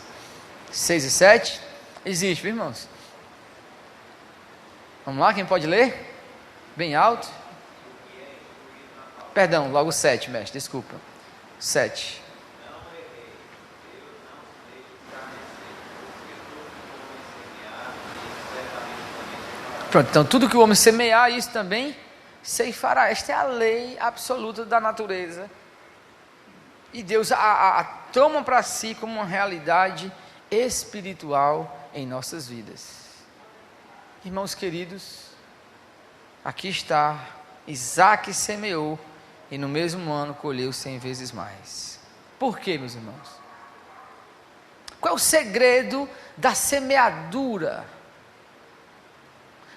e 7, existe, viu, irmãos? Vamos lá, quem pode ler? Bem alto. Perdão, logo 7, mestre, desculpa. 7. Pronto, então tudo que o homem semear, isso também ceifará. Esta é a lei absoluta da natureza. E Deus a toma para si como uma realidade espiritual em nossas vidas. Irmãos queridos, aqui está, Isaac semeou e no mesmo ano colheu 100 vezes mais. Por quê, meus irmãos? Qual é o segredo da semeadura?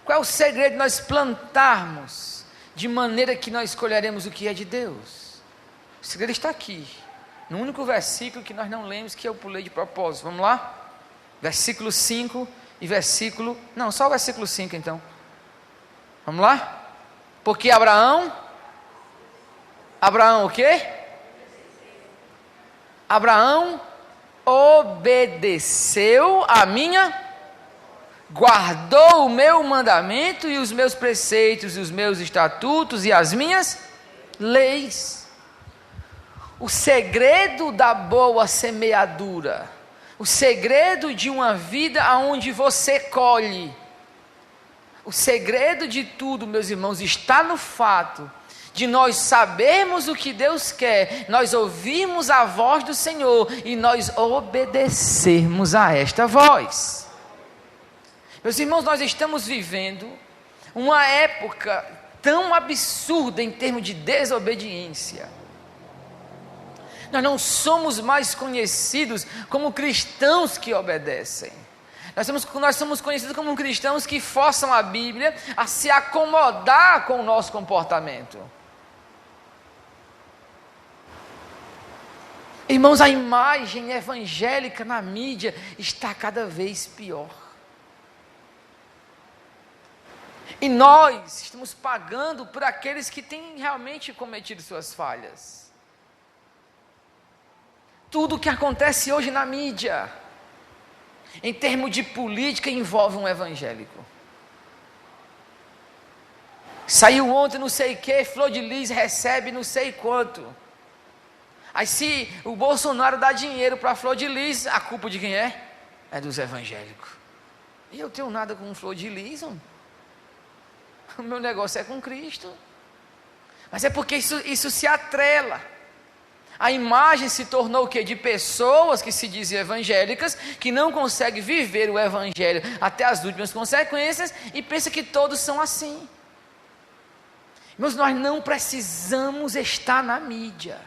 Qual é o segredo de nós plantarmos de maneira que nós escolheremos o que é de Deus? O segredo está aqui, no único versículo que nós não lemos, que eu pulei de propósito. Vamos lá? Versículo 5 e versículo... Não, só o versículo 5 então. Vamos lá? Porque Abraão o quê? Abraão obedeceu a minha... guardou o meu mandamento e os meus preceitos e os meus estatutos e as minhas leis. O segredo da boa semeadura, o segredo de uma vida onde você colhe, o segredo de tudo, meus irmãos, está no fato de nós sabermos o que Deus quer, nós ouvirmos a voz do Senhor e nós obedecermos a esta voz. Meus irmãos, nós estamos vivendo uma época tão absurda em termos de desobediência. Nós não somos mais conhecidos como cristãos que obedecem. Nós somos conhecidos como cristãos que forçam a Bíblia a se acomodar com o nosso comportamento. Irmãos, a imagem evangélica na mídia está cada vez pior. E nós estamos pagando por aqueles que têm realmente cometido suas falhas. Tudo o que acontece hoje na mídia, em termos de política, envolve um evangélico. Saiu ontem não sei o que, Flor de Lis recebe não sei quanto. Aí se o Bolsonaro dá dinheiro para Flor de Lis, a culpa de quem é? É dos evangélicos. E eu tenho nada com Flor de Lis, homem. O meu negócio é com Cristo. Mas é porque isso se atrela. A imagem se tornou o quê? De pessoas que se dizem evangélicas, que não conseguem viver o evangelho até as últimas consequências e pensa que todos são assim. Mas nós não precisamos estar na mídia.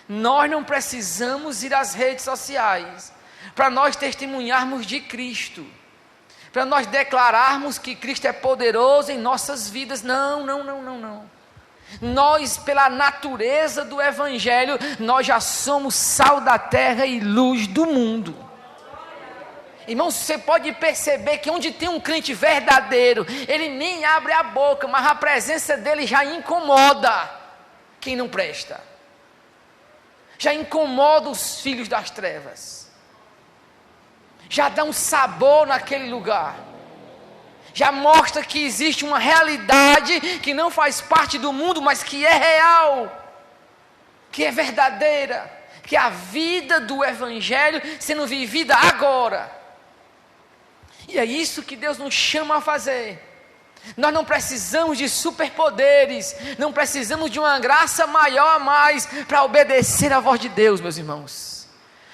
Nós não precisamos ir às redes sociais para nós testemunharmos de Cristo, para nós declararmos que Cristo é poderoso em nossas vidas. Não. Nós, pela natureza do Evangelho, nós já somos sal da terra e luz do mundo. Irmão, você pode perceber que onde tem um crente verdadeiro, ele nem abre a boca, mas a presença dele já incomoda quem não presta. Já incomoda os filhos das trevas. Já dá um sabor naquele lugar. Já mostra que existe uma realidade que não faz parte do mundo, mas que é real, que é verdadeira, que é a vida do Evangelho sendo vivida agora. E é isso que Deus nos chama a fazer. Nós não precisamos de superpoderes, não precisamos de uma graça maior a mais para obedecer à voz de Deus, meus irmãos.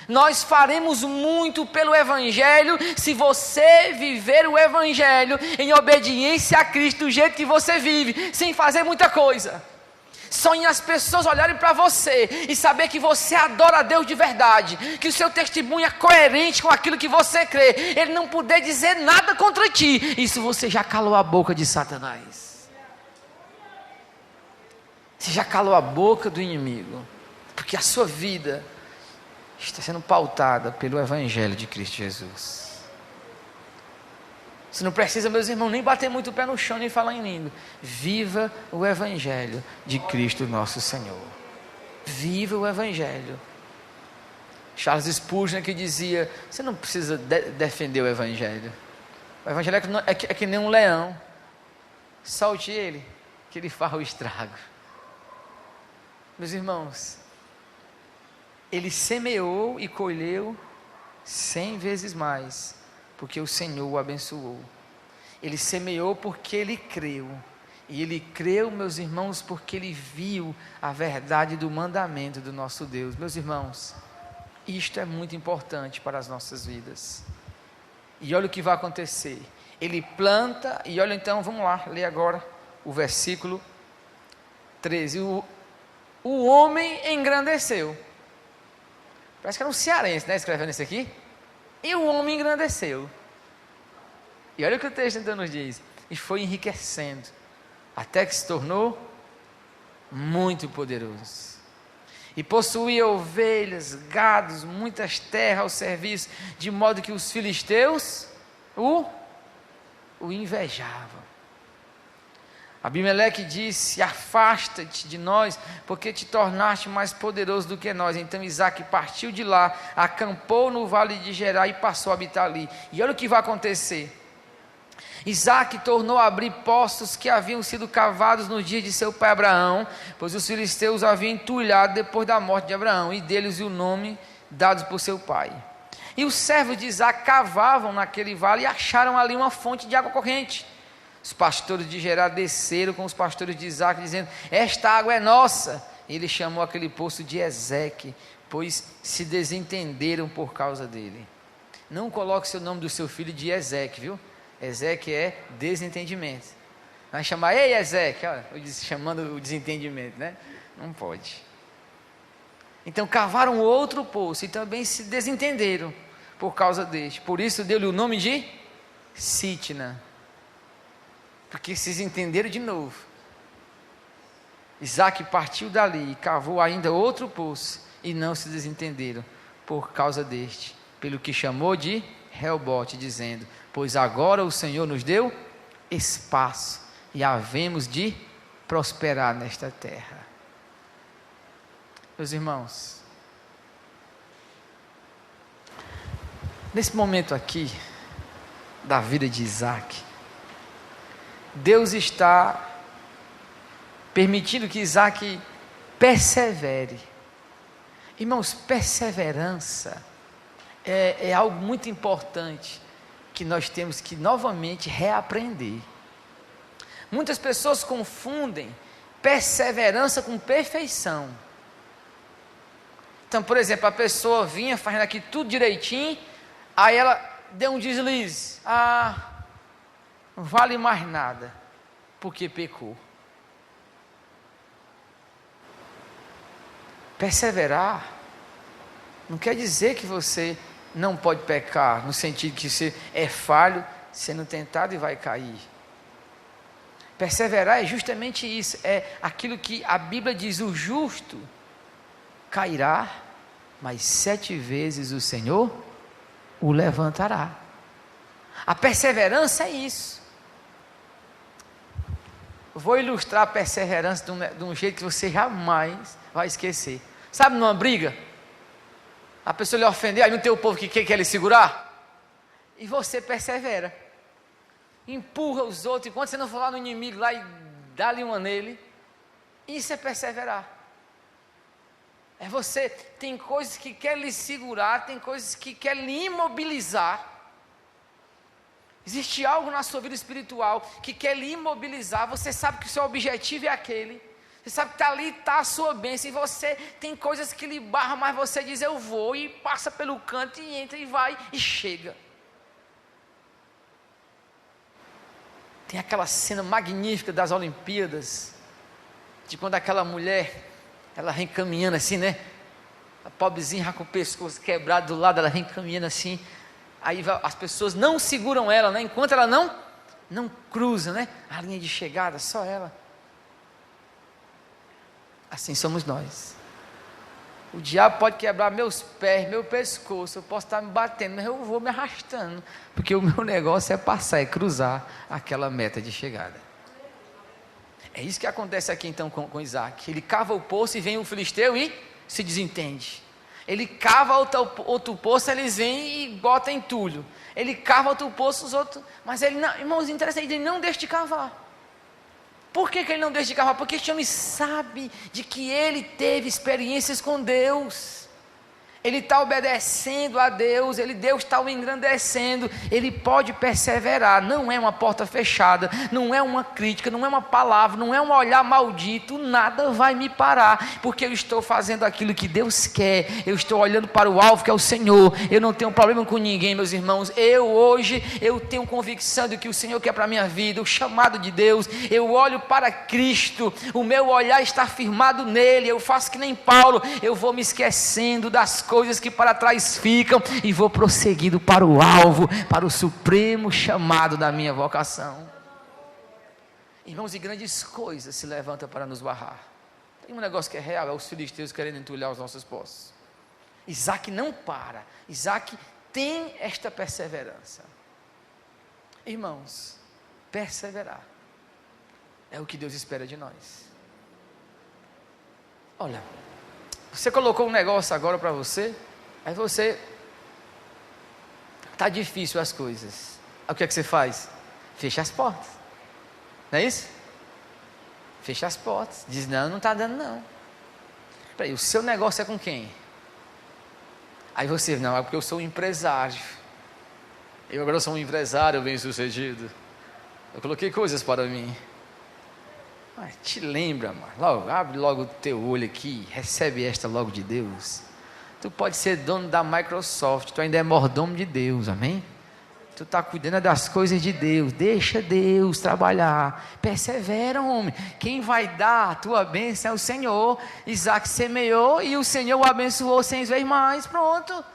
Nós faremos muito pelo Evangelho se você viver o Evangelho em obediência a Cristo do jeito que você vive, sem fazer muita coisa. Sonhe as pessoas olharem para você e saber que você adora a Deus de verdade, que o seu testemunho é coerente com aquilo que você crê. Ele não puder dizer nada contra ti, isso você já calou a boca de Satanás. Você já calou a boca do inimigo, porque a sua vida está sendo pautada pelo Evangelho de Cristo Jesus. Você não precisa, meus irmãos, nem bater muito o pé no chão, nem falar em língua. Viva o Evangelho de Cristo nosso Senhor. Viva o Evangelho. Charles Spurgeon que dizia, você não precisa defender o Evangelho. O Evangelho é que nem um leão. Solte ele, que ele faz o estrago. Meus irmãos, ele semeou e colheu 100 vezes mais, porque o Senhor o abençoou. Ele semeou porque ele creu. E ele creu, meus irmãos, porque ele viu a verdade do mandamento do nosso Deus. Meus irmãos, isto é muito importante para as nossas vidas. E olha o que vai acontecer. Ele planta, e olha então, vamos lá, ler agora o versículo 13. O homem engrandeceu. Parece que era um cearense, né, escrevendo isso aqui. E o homem engrandeceu. E olha o que o texto então nos diz. E foi enriquecendo, até que se tornou muito poderoso. E possuía ovelhas, gados, muitas terras ao serviço, de modo que os filisteus o invejavam. Abimeleque disse, afasta-te de nós, porque te tornaste mais poderoso do que nós. Então Isaque partiu de lá, acampou no vale de Gerar e passou a habitar ali. E olha o que vai acontecer. Isaque tornou a abrir poços que haviam sido cavados no dia de seu pai Abraão, pois os filisteus haviam entulhado depois da morte de Abraão, e deles o nome dado por seu pai. E os servos de Isaque cavavam naquele vale e acharam ali uma fonte de água corrente. Os pastores de Gerar desceram com os pastores de Isaque, dizendo, esta água é nossa. E ele chamou aquele poço de Ezeque, pois se desentenderam por causa dele. Não coloque o nome do seu filho de Ezeque, viu? Ezeque é desentendimento. Vai chamar, ei Ezeque, olha, chamando o desentendimento, né? Não pode. Então cavaram outro poço e também se desentenderam por causa deste. Por isso deu-lhe o nome de Sitna, porque se entenderam de novo. Isaque partiu dali e cavou ainda outro poço e não se desentenderam por causa deste, pelo que chamou de Reobote, dizendo, pois agora o Senhor nos deu espaço e havemos de prosperar nesta terra. Meus irmãos, nesse momento aqui da vida de Isaque, Deus está permitindo que Isaque persevere. Irmãos, perseverança é algo muito importante que nós temos que novamente reaprender. Muitas pessoas confundem perseverança com perfeição. Então, por exemplo, a pessoa vinha fazendo aqui tudo direitinho, aí ela deu um deslize. Não vale mais nada, porque pecou. Perseverar não quer dizer que você não pode pecar, no sentido que você é falho, sendo tentado e vai cair. Perseverar é justamente isso, é aquilo que a Bíblia diz, o justo cairá, mas 7 vezes o Senhor o levantará. A perseverança é isso. Vou ilustrar a perseverança de um jeito que você jamais vai esquecer. Sabe numa briga? A pessoa lhe ofendeu, aí não tem o povo que quer lhe segurar? E você persevera. Empurra os outros, enquanto você não for lá no inimigo lá e dá-lhe uma nele. Isso é perseverar. É você, tem coisas que quer lhe segurar, tem coisas que quer lhe imobilizar. Existe algo na sua vida espiritual que quer lhe imobilizar, você sabe que o seu objetivo é aquele. Você sabe que ali está a sua bênção e você tem coisas que lhe barram, mas você diz eu vou e passa pelo canto e entra e vai e chega. Tem aquela cena magnífica das Olimpíadas, de quando aquela mulher, ela vem caminhando assim, né? A pobrezinha já com o pescoço quebrado do lado, ela vem caminhando assim. Aí as pessoas não seguram ela, né? Enquanto ela não cruza, né? A linha de chegada, só ela. Assim somos nós. O diabo pode quebrar meus pés, meu pescoço, eu posso estar me batendo, mas eu vou me arrastando, porque o meu negócio é passar, é cruzar aquela meta de chegada. É isso que acontece aqui então com Isaac. Ele cava o poço e vem o filisteu e se desentende. Ele cava outro poço, eles vêm e botam entulho. Ele cava outro poço, os outros... Mas ele não, irmãos, interessante, ele não deixa de cavar. Por que ele não deixa de cavar? Porque este homem sabe de que ele teve experiências com Deus. Ele está obedecendo a Deus, Deus está o engrandecendo, ele pode perseverar. Não é uma porta fechada, não é uma crítica, não é uma palavra, não é um olhar maldito, nada vai me parar, porque eu estou fazendo aquilo que Deus quer, eu estou olhando para o alvo que é o Senhor. Eu não tenho problema com ninguém, meus irmãos. Hoje eu tenho convicção de que o Senhor quer para a minha vida, o chamado de Deus. Eu olho para Cristo, o meu olhar está firmado nele. Eu faço que nem Paulo, eu vou me esquecendo das coisas que para trás ficam e vou prosseguindo para o alvo, para o supremo chamado da minha vocação. Irmãos, e grandes coisas se levantam para nos barrar. Tem um negócio que é real, é os filisteus querendo entulhar os nossos poços. Isaac não para, Isaac tem esta perseverança. Irmãos, perseverar é o que Deus espera de nós. Olha, você colocou um negócio agora para você, aí você, está difícil as coisas. Aí o que é que você faz? Fecha as portas, não é isso? Fecha as portas, diz não está dando não. Peraí, o seu negócio é com quem? Aí você, não, é porque eu sou um empresário. Eu agora sou um empresário bem sucedido. Eu coloquei coisas para mim. Mas te lembra, mano, logo, abre logo o teu olho aqui, recebe esta logo de Deus. Tu pode ser dono da Microsoft, tu ainda é mordomo de Deus, amém? Tu está cuidando das coisas de Deus, deixa Deus trabalhar, persevera, homem. Quem vai dar a tua bênção é o Senhor. Isaac semeou e o Senhor o abençoou 100 vezes mais, pronto.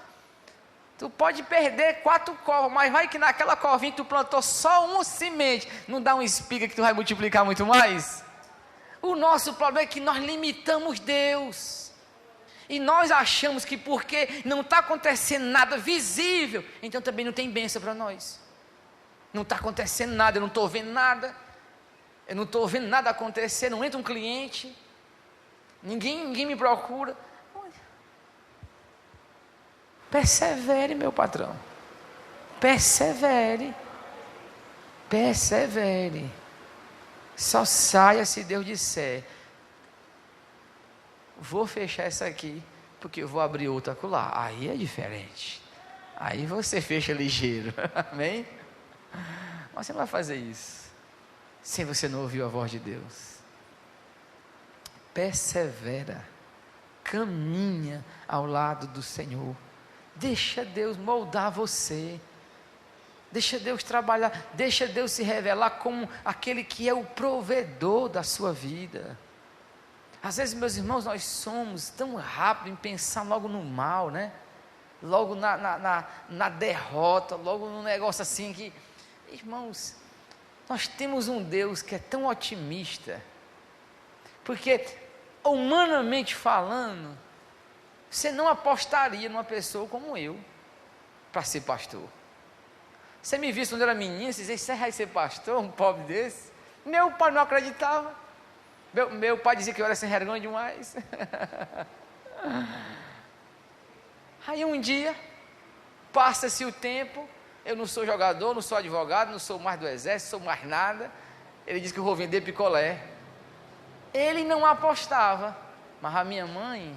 Tu pode perder 4 covas, mas vai que naquela covinha que tu plantou só uma semente, não dá uma espiga que tu vai multiplicar muito mais? O nosso problema é que nós limitamos Deus, e nós achamos que porque não está acontecendo nada visível, então também não tem bênção para nós. Não está acontecendo nada, eu não estou vendo nada, eu não estou vendo nada acontecer, não entra um cliente, ninguém me procura. Persevere, meu patrão, persevere, só saia se Deus disser, vou fechar essa aqui, porque eu vou abrir outra acolá. Aí é diferente, aí você fecha ligeiro, amém? Mas você não vai fazer isso, se você não ouviu a voz de Deus. Persevera, caminha ao lado do Senhor, deixa Deus moldar você, deixa Deus trabalhar, deixa Deus se revelar como aquele que é o provedor da sua vida. Às vezes, meus irmãos, nós somos tão rápidos em pensar logo no mal, né? Logo na derrota, logo num negócio assim que... Irmãos, nós temos um Deus que é tão otimista, porque humanamente falando, você não apostaria numa pessoa como eu para ser pastor. Você me viu quando eu era menino, você dizia, você vai ser pastor, um pobre desse? Meu pai não acreditava. Meu pai dizia que eu era sem vergonha demais. Aí um dia, passa-se o tempo, eu não sou jogador, não sou advogado, não sou mais do exército, sou mais nada. Ele disse que eu vou vender picolé. Ele não apostava, mas a minha mãe,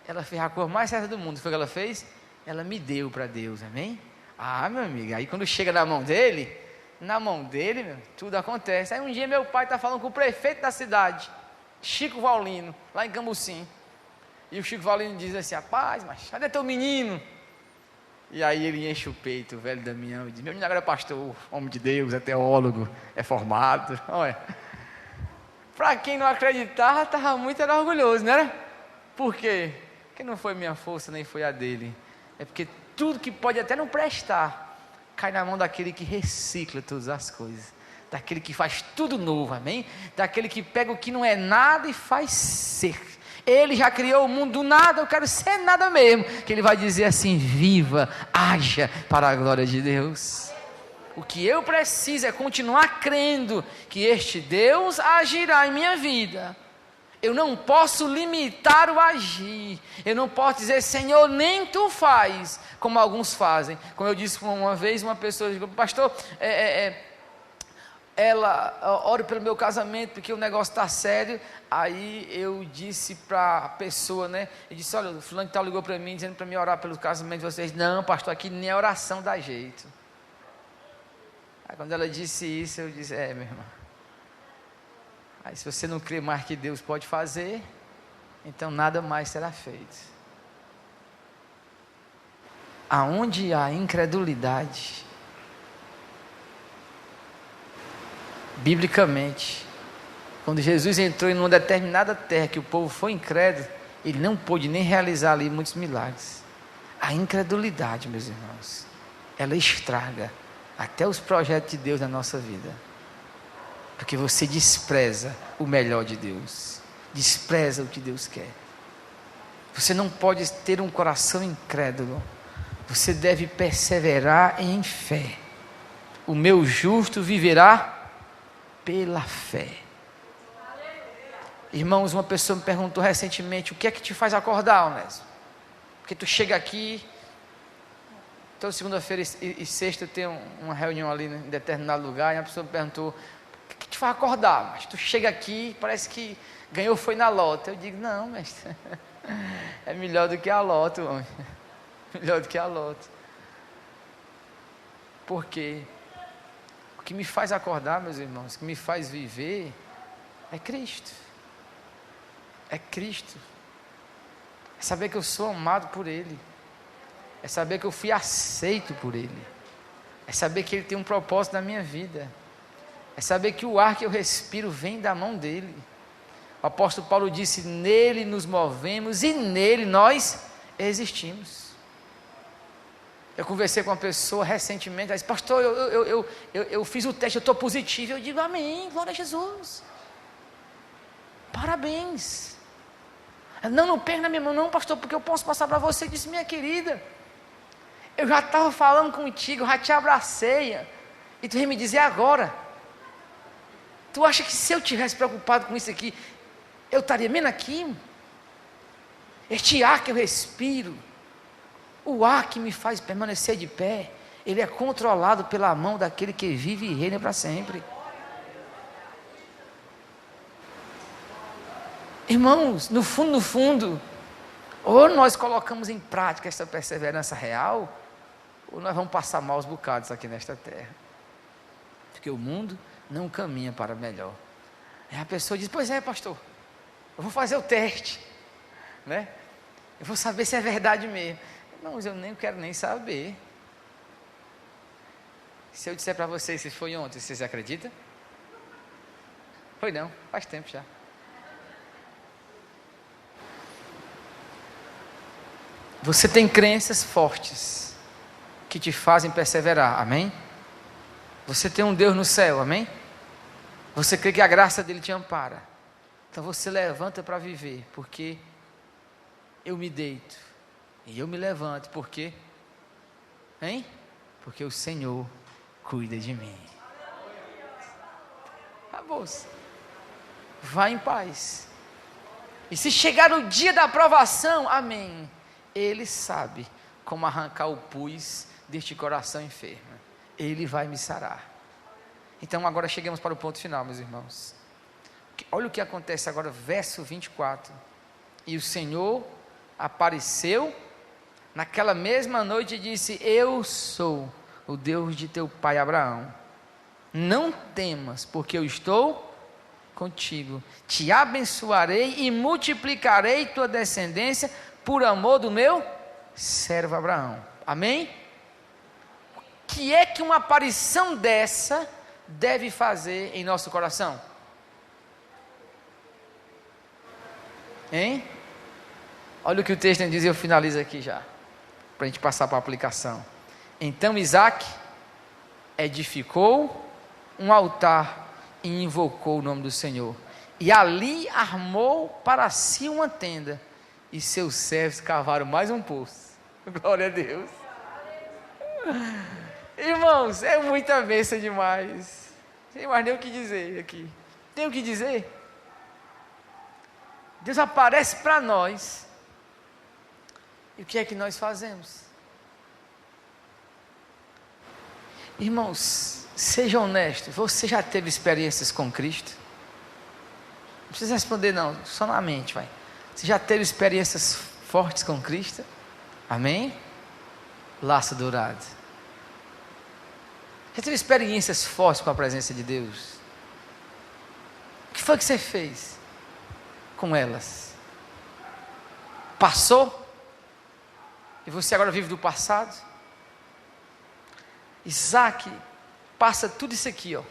ela fez a coisa mais certa do mundo. Foi o que ela fez? Ela me deu para Deus, amém? Ah, meu amigo, aí quando chega na mão dele, meu, tudo acontece. Aí um dia meu pai está falando com o prefeito da cidade, Chico Vaulino, lá em Cambucim. E o Chico Vaulino diz assim, rapaz, mas cadê teu menino? E aí ele enche o peito, o velho Damião, e diz, meu menino agora é pastor, homem de Deus, é teólogo, é formado, olha. Para quem não acreditava, estava muito orgulhoso, não era? Por quê? Porque não foi minha força, nem foi a dele. É porque tudo que pode até não prestar, cai na mão daquele que recicla todas as coisas. Daquele que faz tudo novo, amém? Daquele que pega o que não é nada e faz ser. Ele já criou o mundo do nada, eu quero ser nada mesmo. Que ele vai dizer assim: viva, haja para a glória de Deus. O que eu preciso é continuar crendo que este Deus agirá em minha vida. Eu não posso limitar o agir. Eu não posso dizer: Senhor, nem tu faz, como alguns fazem. Como eu disse uma vez, uma pessoa disse: pastor, ela ora pelo meu casamento porque o negócio está sério. Aí eu disse para a pessoa, né? Eu disse: olha, o fulano que tal ligou para mim dizendo para mim orar pelo casamento de vocês. Não, pastor, aqui nem a oração dá jeito. Aí quando ela disse isso, eu disse: meu irmão, aí se você não crê mais que Deus pode fazer, então nada mais será feito. Aonde há incredulidade, biblicamente, quando Jesus entrou em uma determinada terra que o povo foi incrédulo, ele não pôde nem realizar ali muitos milagres. A incredulidade, meus irmãos, ela estraga até os projetos de Deus na nossa vida, porque você despreza o melhor de Deus, despreza o que Deus quer. Você não pode ter um coração incrédulo, você deve perseverar em fé. O meu justo viverá pela fé. Irmãos, uma pessoa me perguntou recentemente: o que é que te faz acordar, Onésimo? Porque tu chega aqui, toda segunda-feira e sexta eu tenho uma reunião ali em determinado lugar, e a pessoa me perguntou: o que te faz acordar? Mas tu chega aqui, parece que ganhou foi na loto. Eu digo: não, mestre, é melhor do que a loto, homem. Melhor do que a loto. Por quê? O que me faz acordar, meus irmãos, o que me faz viver é Cristo. É Cristo. É saber que eu sou amado por Ele. É saber que eu fui aceito por Ele. É saber que Ele tem um propósito na minha vida. É saber que o ar que eu respiro vem da mão dEle. O apóstolo Paulo disse: nele nos movemos e nele nós existimos. Eu conversei com uma pessoa recentemente, ela disse: pastor, eu fiz o teste, eu estou positivo. Eu digo: amém, glória a Jesus. Parabéns. Não perca na minha mão, não, pastor, porque eu posso passar para você. Eu disse: minha querida, eu já estava falando contigo, eu já te abracei, e tu vem me dizer agora. Tu acha que se eu tivesse preocupado com isso aqui, eu estaria menos aqui? Este ar que eu respiro, o ar que me faz permanecer de pé, ele é controlado pela mão daquele que vive e reina para sempre. Irmãos, no fundo, ou nós colocamos em prática essa perseverança real, ou nós vamos passar maus bocados aqui nesta terra, porque o mundo não caminha para melhor. Aí a pessoa diz: pois é, pastor, eu vou fazer o teste, né? Eu vou saber se é verdade mesmo. Não, mas eu nem quero nem saber. Se eu disser para vocês se foi ontem, vocês acreditam? Foi não, faz tempo já. Você tem crenças fortes que te fazem perseverar, amém? Você tem um Deus no céu, amém? Você crê que a graça dele te ampara. Então você levanta para viver, porque eu me deito e eu me levanto, porque, hein? Porque o Senhor cuida de mim. Acabou-se. Vá em paz. E se chegar o dia da aprovação, amém, Ele sabe como arrancar o pus deste coração enfermo. Ele vai me sarar. Então agora chegamos para o ponto final, meus irmãos. Olha o que acontece agora, verso 24. E o Senhor apareceu naquela mesma noite e disse: eu sou o Deus de teu pai Abraão. Não temas, porque eu estou contigo. Te abençoarei e multiplicarei tua descendência por amor do meu servo Abraão. Amém? O que é que uma aparição dessa deve fazer em nosso coração? Hein? Olha o que o texto diz e eu finalizo aqui já, para a gente passar para a aplicação. Então Isaac edificou um altar e invocou o nome do Senhor. E ali armou para si uma tenda. E seus servos cavaram mais um poço. Glória a Deus. Irmãos, é muita bênção demais. Não tem mais nem o que dizer aqui. Tem o que dizer? Deus aparece para nós. E o que é que nós fazemos? Irmãos, seja honesto. Você já teve experiências com Cristo? Não precisa responder não, só na mente, vai. Você já teve experiências fortes com Cristo? Amém? Laço dourado. Já teve experiências fortes com a presença de Deus? O que foi que você fez com elas? Passou? E você agora vive do passado? Isaac passa tudo isso aqui, ó.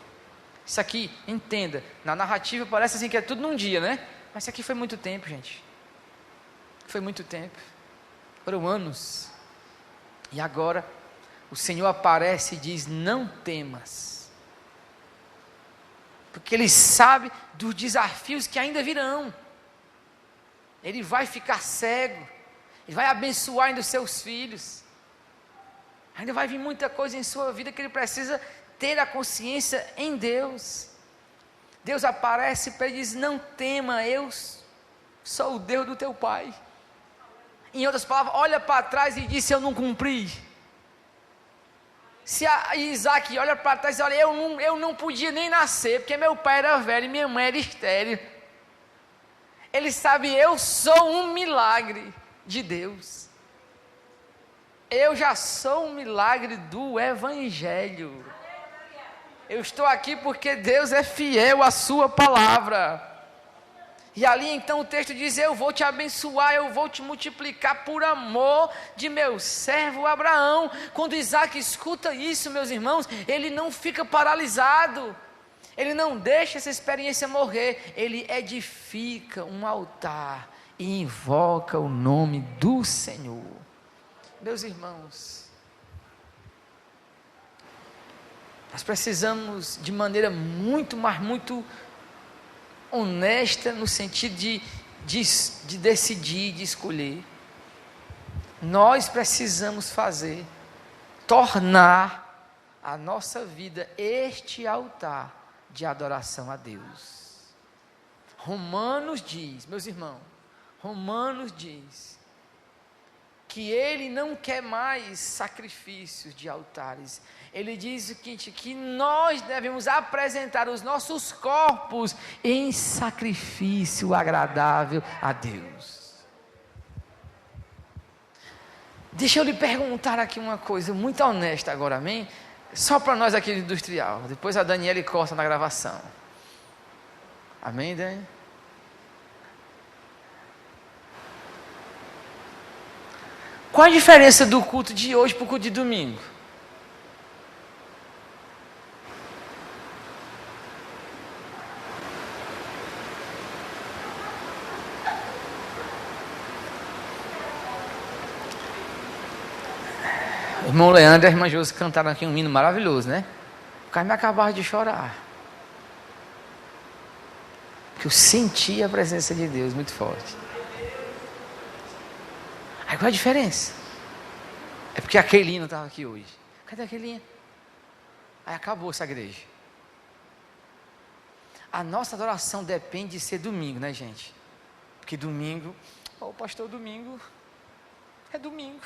Isso aqui, entenda, na narrativa parece assim que é tudo num dia, né? Mas isso aqui foi muito tempo, gente. Foi muito tempo. Foram anos. E agora o Senhor aparece e diz: não temas. Porque Ele sabe dos desafios que ainda virão. Ele vai ficar cego. Ele vai abençoar ainda os seus filhos. Ainda vai vir muita coisa em sua vida que ele precisa ter a consciência em Deus. Deus aparece para ele e diz: não tema, eu sou o Deus do teu pai. Em outras palavras, olha para trás e diz: eu não cumpri. Se Isaac olha para trás e diz: olha, eu não podia nem nascer, porque meu pai era velho e minha mãe era estéril. Ele sabe, eu sou um milagre de Deus. Eu já sou um milagre do Evangelho. Eu estou aqui porque Deus é fiel à sua palavra. E ali então o texto diz: eu vou te abençoar, eu vou te multiplicar por amor de meu servo Abraão. Quando Isaac escuta isso, meus irmãos, ele não fica paralisado. Ele não deixa essa experiência morrer. Ele edifica um altar e invoca o nome do Senhor. Meus irmãos, nós precisamos de maneira muito, mas muito honesta, no sentido de decidir, de escolher. Nós precisamos tornar a nossa vida este altar de adoração a Deus. Romanos diz, meus irmãos, Romanos diz que Ele não quer mais sacrifícios de altares. Ele diz o seguinte, que nós devemos apresentar os nossos corpos em sacrifício agradável a Deus. Deixa eu lhe perguntar aqui uma coisa muito honesta agora, amém? Só para nós aqui do Industrial. Depois a Daniela corta na gravação. Amém, Dani? Qual a diferença do culto de hoje para o culto de domingo? O irmão Leandro e a irmã Josi cantaram aqui um hino maravilhoso, né? O cara me acabava de chorar. Porque eu senti a presença de Deus muito forte. Aí qual a diferença? É porque a Keilinha não estava aqui hoje. Cadê a Keilinha? Aí acabou essa igreja. A nossa adoração depende de ser domingo, né, gente? Porque domingo, o pastor domingo é domingo.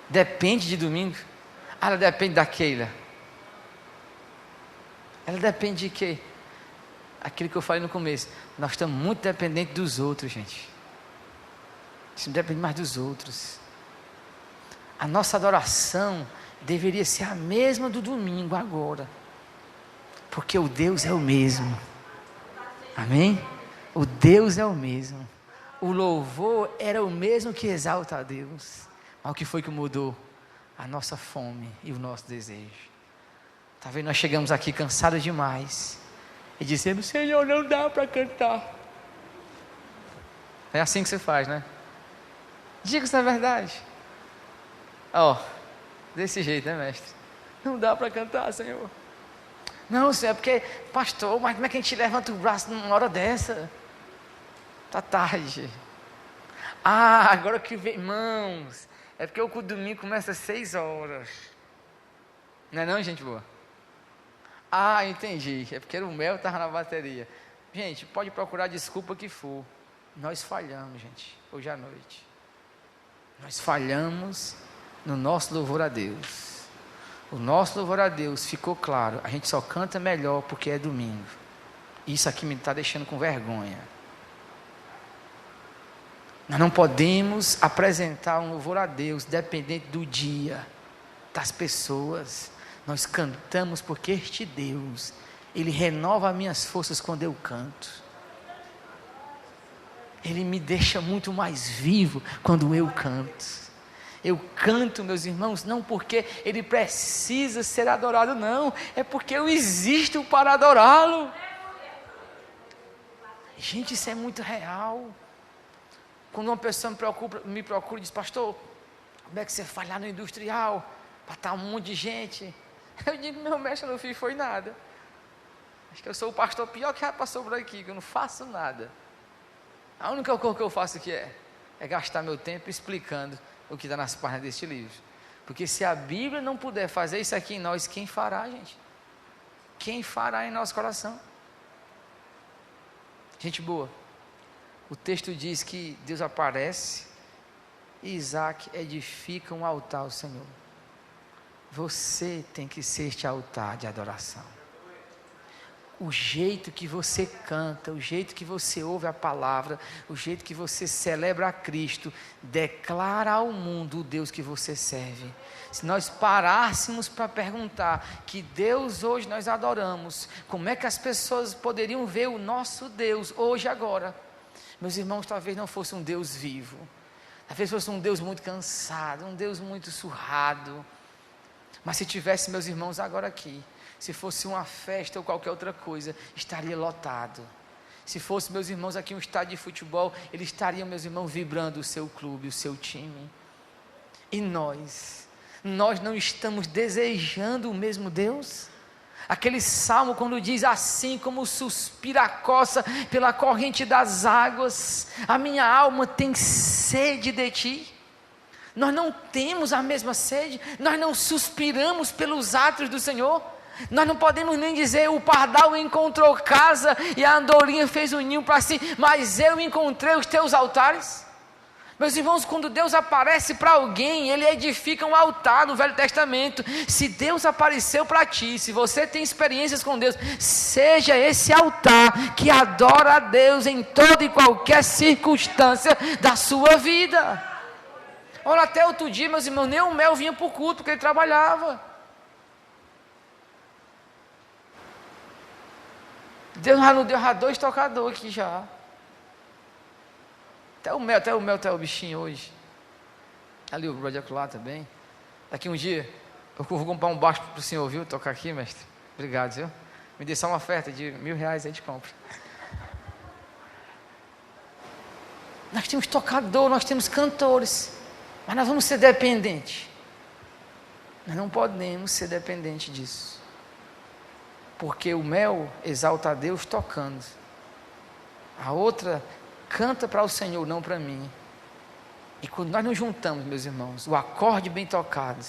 Depende de domingo. Ela depende da Keila. Ela depende de quê? Aquilo que eu falei no começo. Nós estamos muito dependentes dos outros, gente. Isso não depende mais dos outros. A nossa adoração deveria ser a mesma do domingo agora. Porque o Deus é o mesmo. Amém? O Deus é o mesmo. O louvor era o mesmo que exalta a Deus. Mas o que foi que mudou? A nossa fome e o nosso desejo. Talvez nós chegamos aqui cansados demais. E dizemos: Senhor, não dá para cantar. É assim que você faz, né? Diga se é verdade. Desse jeito, né, mestre? Não dá para cantar, Senhor. Não, Senhor, é porque, pastor, mas como é que a gente levanta o braço numa hora dessa? Tá tarde. Agora que vem, irmãos, é porque o culto domingo começa às 6 horas. Não é não, gente boa? Entendi. É porque o Mel estava na bateria. Gente, pode procurar desculpa que for. Nós falhamos, gente, hoje à noite. Nós falhamos no nosso louvor a Deus. O nosso louvor a Deus ficou claro. A gente só canta melhor porque é domingo. Isso aqui me está deixando com vergonha. Nós não podemos apresentar um louvor a Deus dependente do dia, das pessoas. Nós cantamos porque este Deus, Ele renova as minhas forças quando eu canto. Ele me deixa muito mais vivo quando eu canto. Eu canto, meus irmãos, não porque Ele precisa ser adorado, não. É porque eu existo para adorá-lo. Gente, isso é muito real. Quando uma pessoa me procura e diz, pastor, como é que você faz lá no industrial? Para estar um monte de gente. Eu digo, meu mestre, não fiz foi nada. Acho que eu sou o pastor pior que já passou por aqui, que eu não faço nada. A única coisa que eu faço aqui é gastar meu tempo explicando o que está nas páginas deste livro. Porque se a Bíblia não puder fazer isso aqui em nós, quem fará, gente? Quem fará em nosso coração? Gente boa, o texto diz que Deus aparece e Isaac edifica um altar ao Senhor. Você tem que ser este altar de adoração. O jeito que você canta, o jeito que você ouve a palavra, o jeito que você celebra a Cristo, declara ao mundo o Deus que você serve. Se nós parássemos para perguntar que Deus hoje nós adoramos, como é que as pessoas poderiam ver o nosso Deus hoje agora? Meus irmãos, talvez não fosse um Deus vivo, talvez fosse um Deus muito cansado, um Deus muito surrado. Mas se tivesse meus irmãos agora aqui, se fosse uma festa ou qualquer outra coisa, estaria lotado. Se fosse meus irmãos aqui um estádio de futebol, eles estariam, meus irmãos, vibrando o seu clube, o seu time. E nós não estamos desejando o mesmo Deus? Aquele salmo quando diz assim como suspira a coça pela corrente das águas, a minha alma tem sede de ti. Nós não temos a mesma sede, nós não suspiramos pelos atos do Senhor. Nós não podemos nem dizer o pardal encontrou casa e a andorinha fez um ninho para si, mas eu encontrei os teus altares. Meus irmãos, quando Deus aparece para alguém, Ele edifica um altar no Velho Testamento. Se Deus apareceu para ti, se você tem experiências com Deus, seja esse altar que adora a Deus em toda e qualquer circunstância da sua vida. Olha, até outro dia, meus irmãos, nem o Mel vinha para o culto, porque ele trabalhava. Deus já não deu 2 tocadores aqui já. Até o Mel tá o bichinho hoje. Ali o brother lá também. Daqui um dia, eu vou comprar um baixo para o senhor, viu? Tocar aqui, mestre. Obrigado, viu? Me dê só uma oferta de R$1.000, a gente compra. Nós temos tocador, nós temos cantores. Mas nós vamos ser dependentes. Nós não podemos ser dependentes disso. Porque o Mel exalta a Deus tocando. A outra canta para o Senhor, não para mim. E quando nós nos juntamos, meus irmãos, o acorde bem tocado,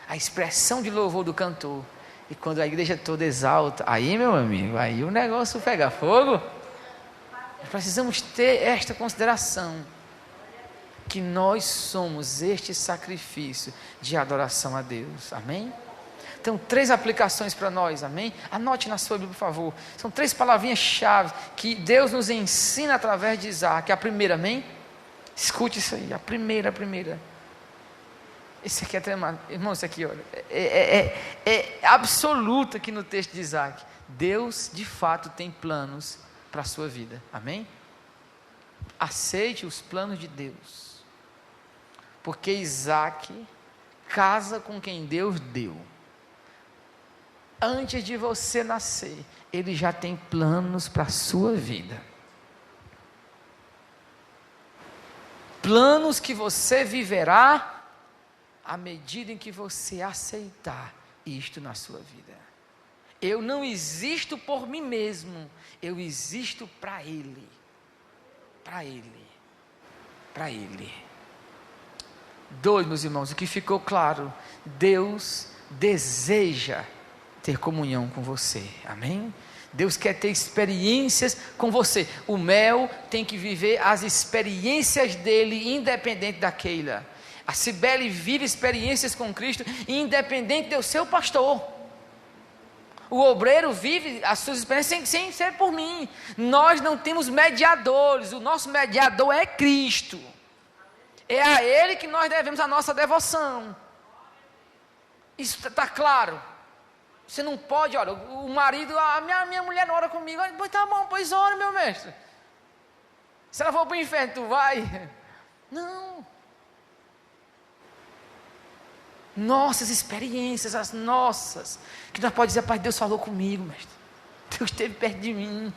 a expressão de louvor do cantor, e quando a igreja toda exalta, aí, meu amigo, aí o negócio pega fogo. Nós precisamos ter esta consideração, que nós somos este sacrifício de adoração a Deus, amém? Então, 3 aplicações para nós, amém? Anote na sua Bíblia, por favor. São 3 palavrinhas-chave que Deus nos ensina através de Isaac. A primeira, amém? Escute isso aí, a primeira. Esse aqui é tremendo. Irmão, isso aqui, olha, é absoluto aqui no texto de Isaac. Deus, de fato, tem planos para a sua vida, amém? Aceite os planos de Deus. Porque Isaac casa com quem Deus deu. Antes de você nascer, Ele já tem planos para a sua vida. planos que você viverá à medida em que você aceitar isto na sua vida. Eu não existo por mim mesmo, eu existo para Ele. Para Ele. Para Ele. 2, meus irmãos, o que ficou claro, Deus deseja ter comunhão com você, amém? Deus quer ter experiências com você. O Mel tem que viver as experiências dele, independente da Keila. A Cibele vive experiências com Cristo, independente do seu pastor. O obreiro vive as suas experiências sem ser por mim. Nós não temos mediadores, o nosso mediador é Cristo. É a Ele que nós devemos a nossa devoção. Isso está claro? Você não pode, olha, o marido, a minha mulher não ora comigo. Pois tá bom, pois ora, meu mestre. Se ela for para o inferno, tu vai? Não. Nossas experiências, as nossas, que nós podemos dizer, pai, Deus falou comigo, mestre. Deus esteve perto de mim.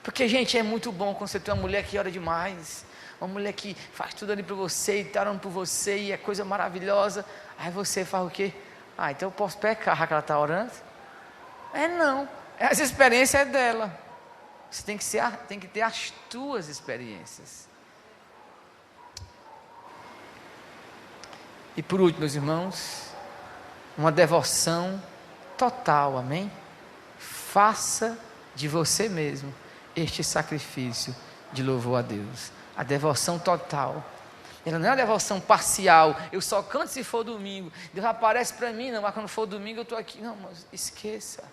Porque, gente, é muito bom quando você tem uma mulher que ora demais. Uma mulher que faz tudo ali para você e está orando por você e é coisa maravilhosa. Aí você faz o quê? Ah, então eu posso pecar, já que ela está orando? Não, essa experiência é dela. Você tem que ter as tuas experiências. E por último, meus irmãos, uma devoção total, amém? Faça de você mesmo este sacrifício de louvor a Deus. A devoção total. Ela não é uma devoção parcial. Eu só canto se for domingo. Deus aparece para mim, não, mas quando for domingo eu estou aqui. Não, mas esqueça.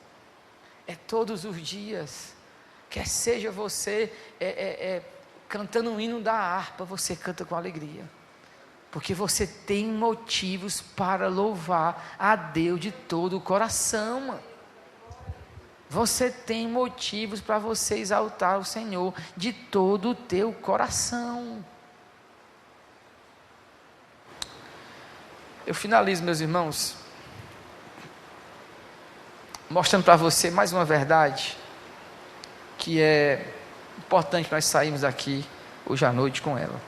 É todos os dias. Quer seja você cantando um hino da harpa, você canta com alegria. Porque você tem motivos para louvar a Deus de todo o coração, mano. Você tem motivos para você exaltar o Senhor de todo o teu coração. Eu finalizo, meus irmãos, mostrando para você mais uma verdade, que é importante nós sairmos daqui hoje à noite com ela.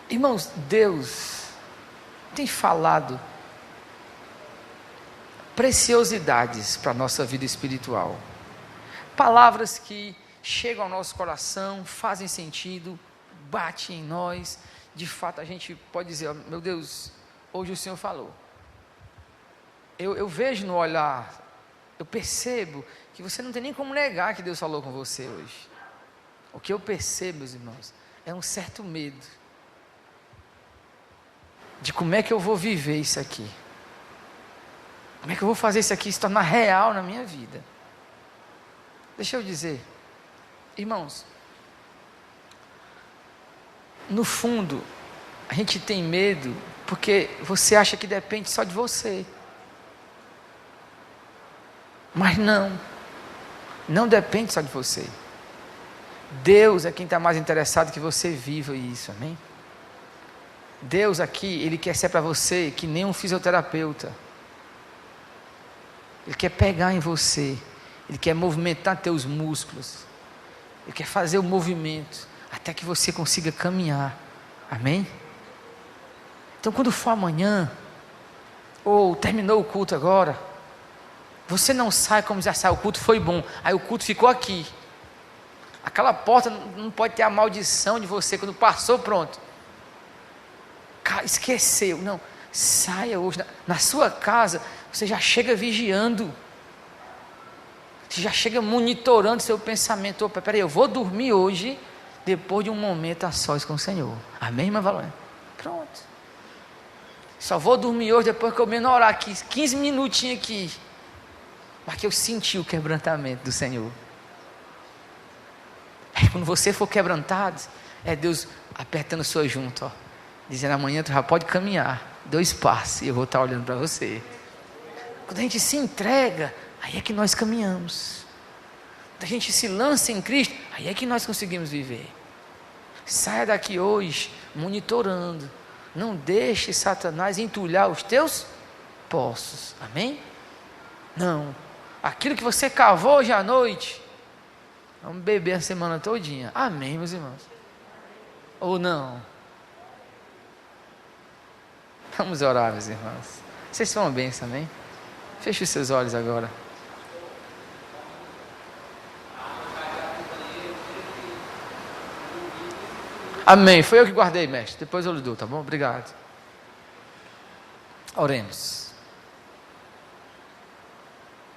Irmãos, Deus tem falado preciosidades para a nossa vida espiritual. Palavras que chegam ao nosso coração, fazem sentido, batem em nós. De fato, a gente pode dizer, meu Deus, hoje o Senhor falou. Eu vejo no olhar, eu percebo que você não tem nem como negar que Deus falou com você hoje. O que eu percebo, meus irmãos, é um certo medo de como é que eu vou viver isso aqui. Como é que eu vou fazer isso aqui se tornar real na minha vida? Deixa eu dizer, irmãos, no fundo, a gente tem medo porque você acha que depende só de você. Mas não depende só de você. Deus é quem está mais interessado que você viva isso, amém? Deus aqui, Ele quer ser para você que nem um fisioterapeuta. Ele quer pegar em você, Ele quer movimentar teus músculos, Ele quer fazer o movimento, até que você consiga caminhar, amém? Então quando for amanhã, ou terminou o culto agora, você não sai como já sai, o culto foi bom, aí o culto ficou aqui, aquela porta não pode ter a maldição de você, quando passou, pronto, esqueceu, não, saia hoje, na sua casa, você já chega vigiando, você já chega monitorando seu pensamento. Opa, peraí, eu vou dormir hoje, depois de um momento a sós com o Senhor, amém, irmã Valônia? Pronto, só vou dormir hoje depois que eu menos orar aqui, 15 minutinhos aqui, mas que eu senti o quebrantamento do Senhor. Quando você for quebrantado, é Deus apertando sua junta, ó, dizendo, amanhã tu já pode caminhar, 2 passos, e eu vou estar olhando para você. Quando a gente se entrega, aí é que nós caminhamos. Quando a gente se lança em Cristo, aí é que nós conseguimos viver. Saia daqui hoje monitorando. Não deixe Satanás entulhar os teus poços. Amém? Não. Aquilo que você cavou hoje à noite, vamos beber a semana todinha. Amém, meus irmãos? Ou não? Vamos orar, meus irmãos. Vocês são uma bênção, amém? Feche os seus olhos agora. Amém. Foi eu que guardei, mestre. Depois eu lhe dou, tá bom? Obrigado. Oremos.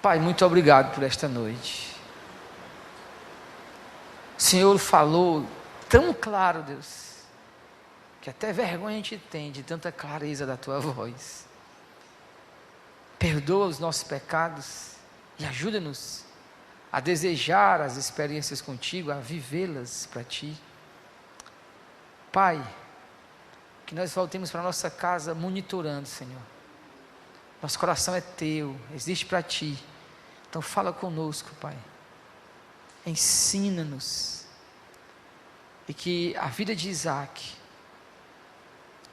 Pai, muito obrigado por esta noite. O Senhor falou tão claro, Deus, que até vergonha a gente tem de tanta clareza da tua voz. Perdoa os nossos pecados e ajuda-nos a desejar as experiências contigo, a vivê-las para ti. Pai, que nós voltemos para a nossa casa monitorando, Senhor. Nosso coração é teu, existe para ti. Então fala conosco, Pai. Ensina-nos. E que a vida de Isaac,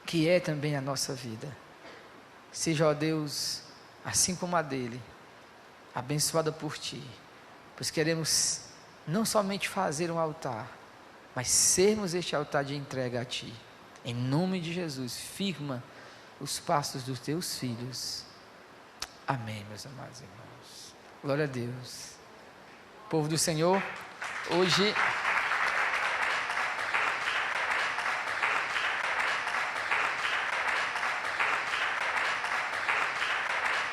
que é também a nossa vida, seja, ó Deus, assim como a dele, abençoada por ti. Pois queremos não somente fazer um altar, mas sermos este altar de entrega a ti. Em nome de Jesus, firma os passos dos teus filhos. Amém, meus amados irmãos. Glória a Deus. Povo do Senhor, hoje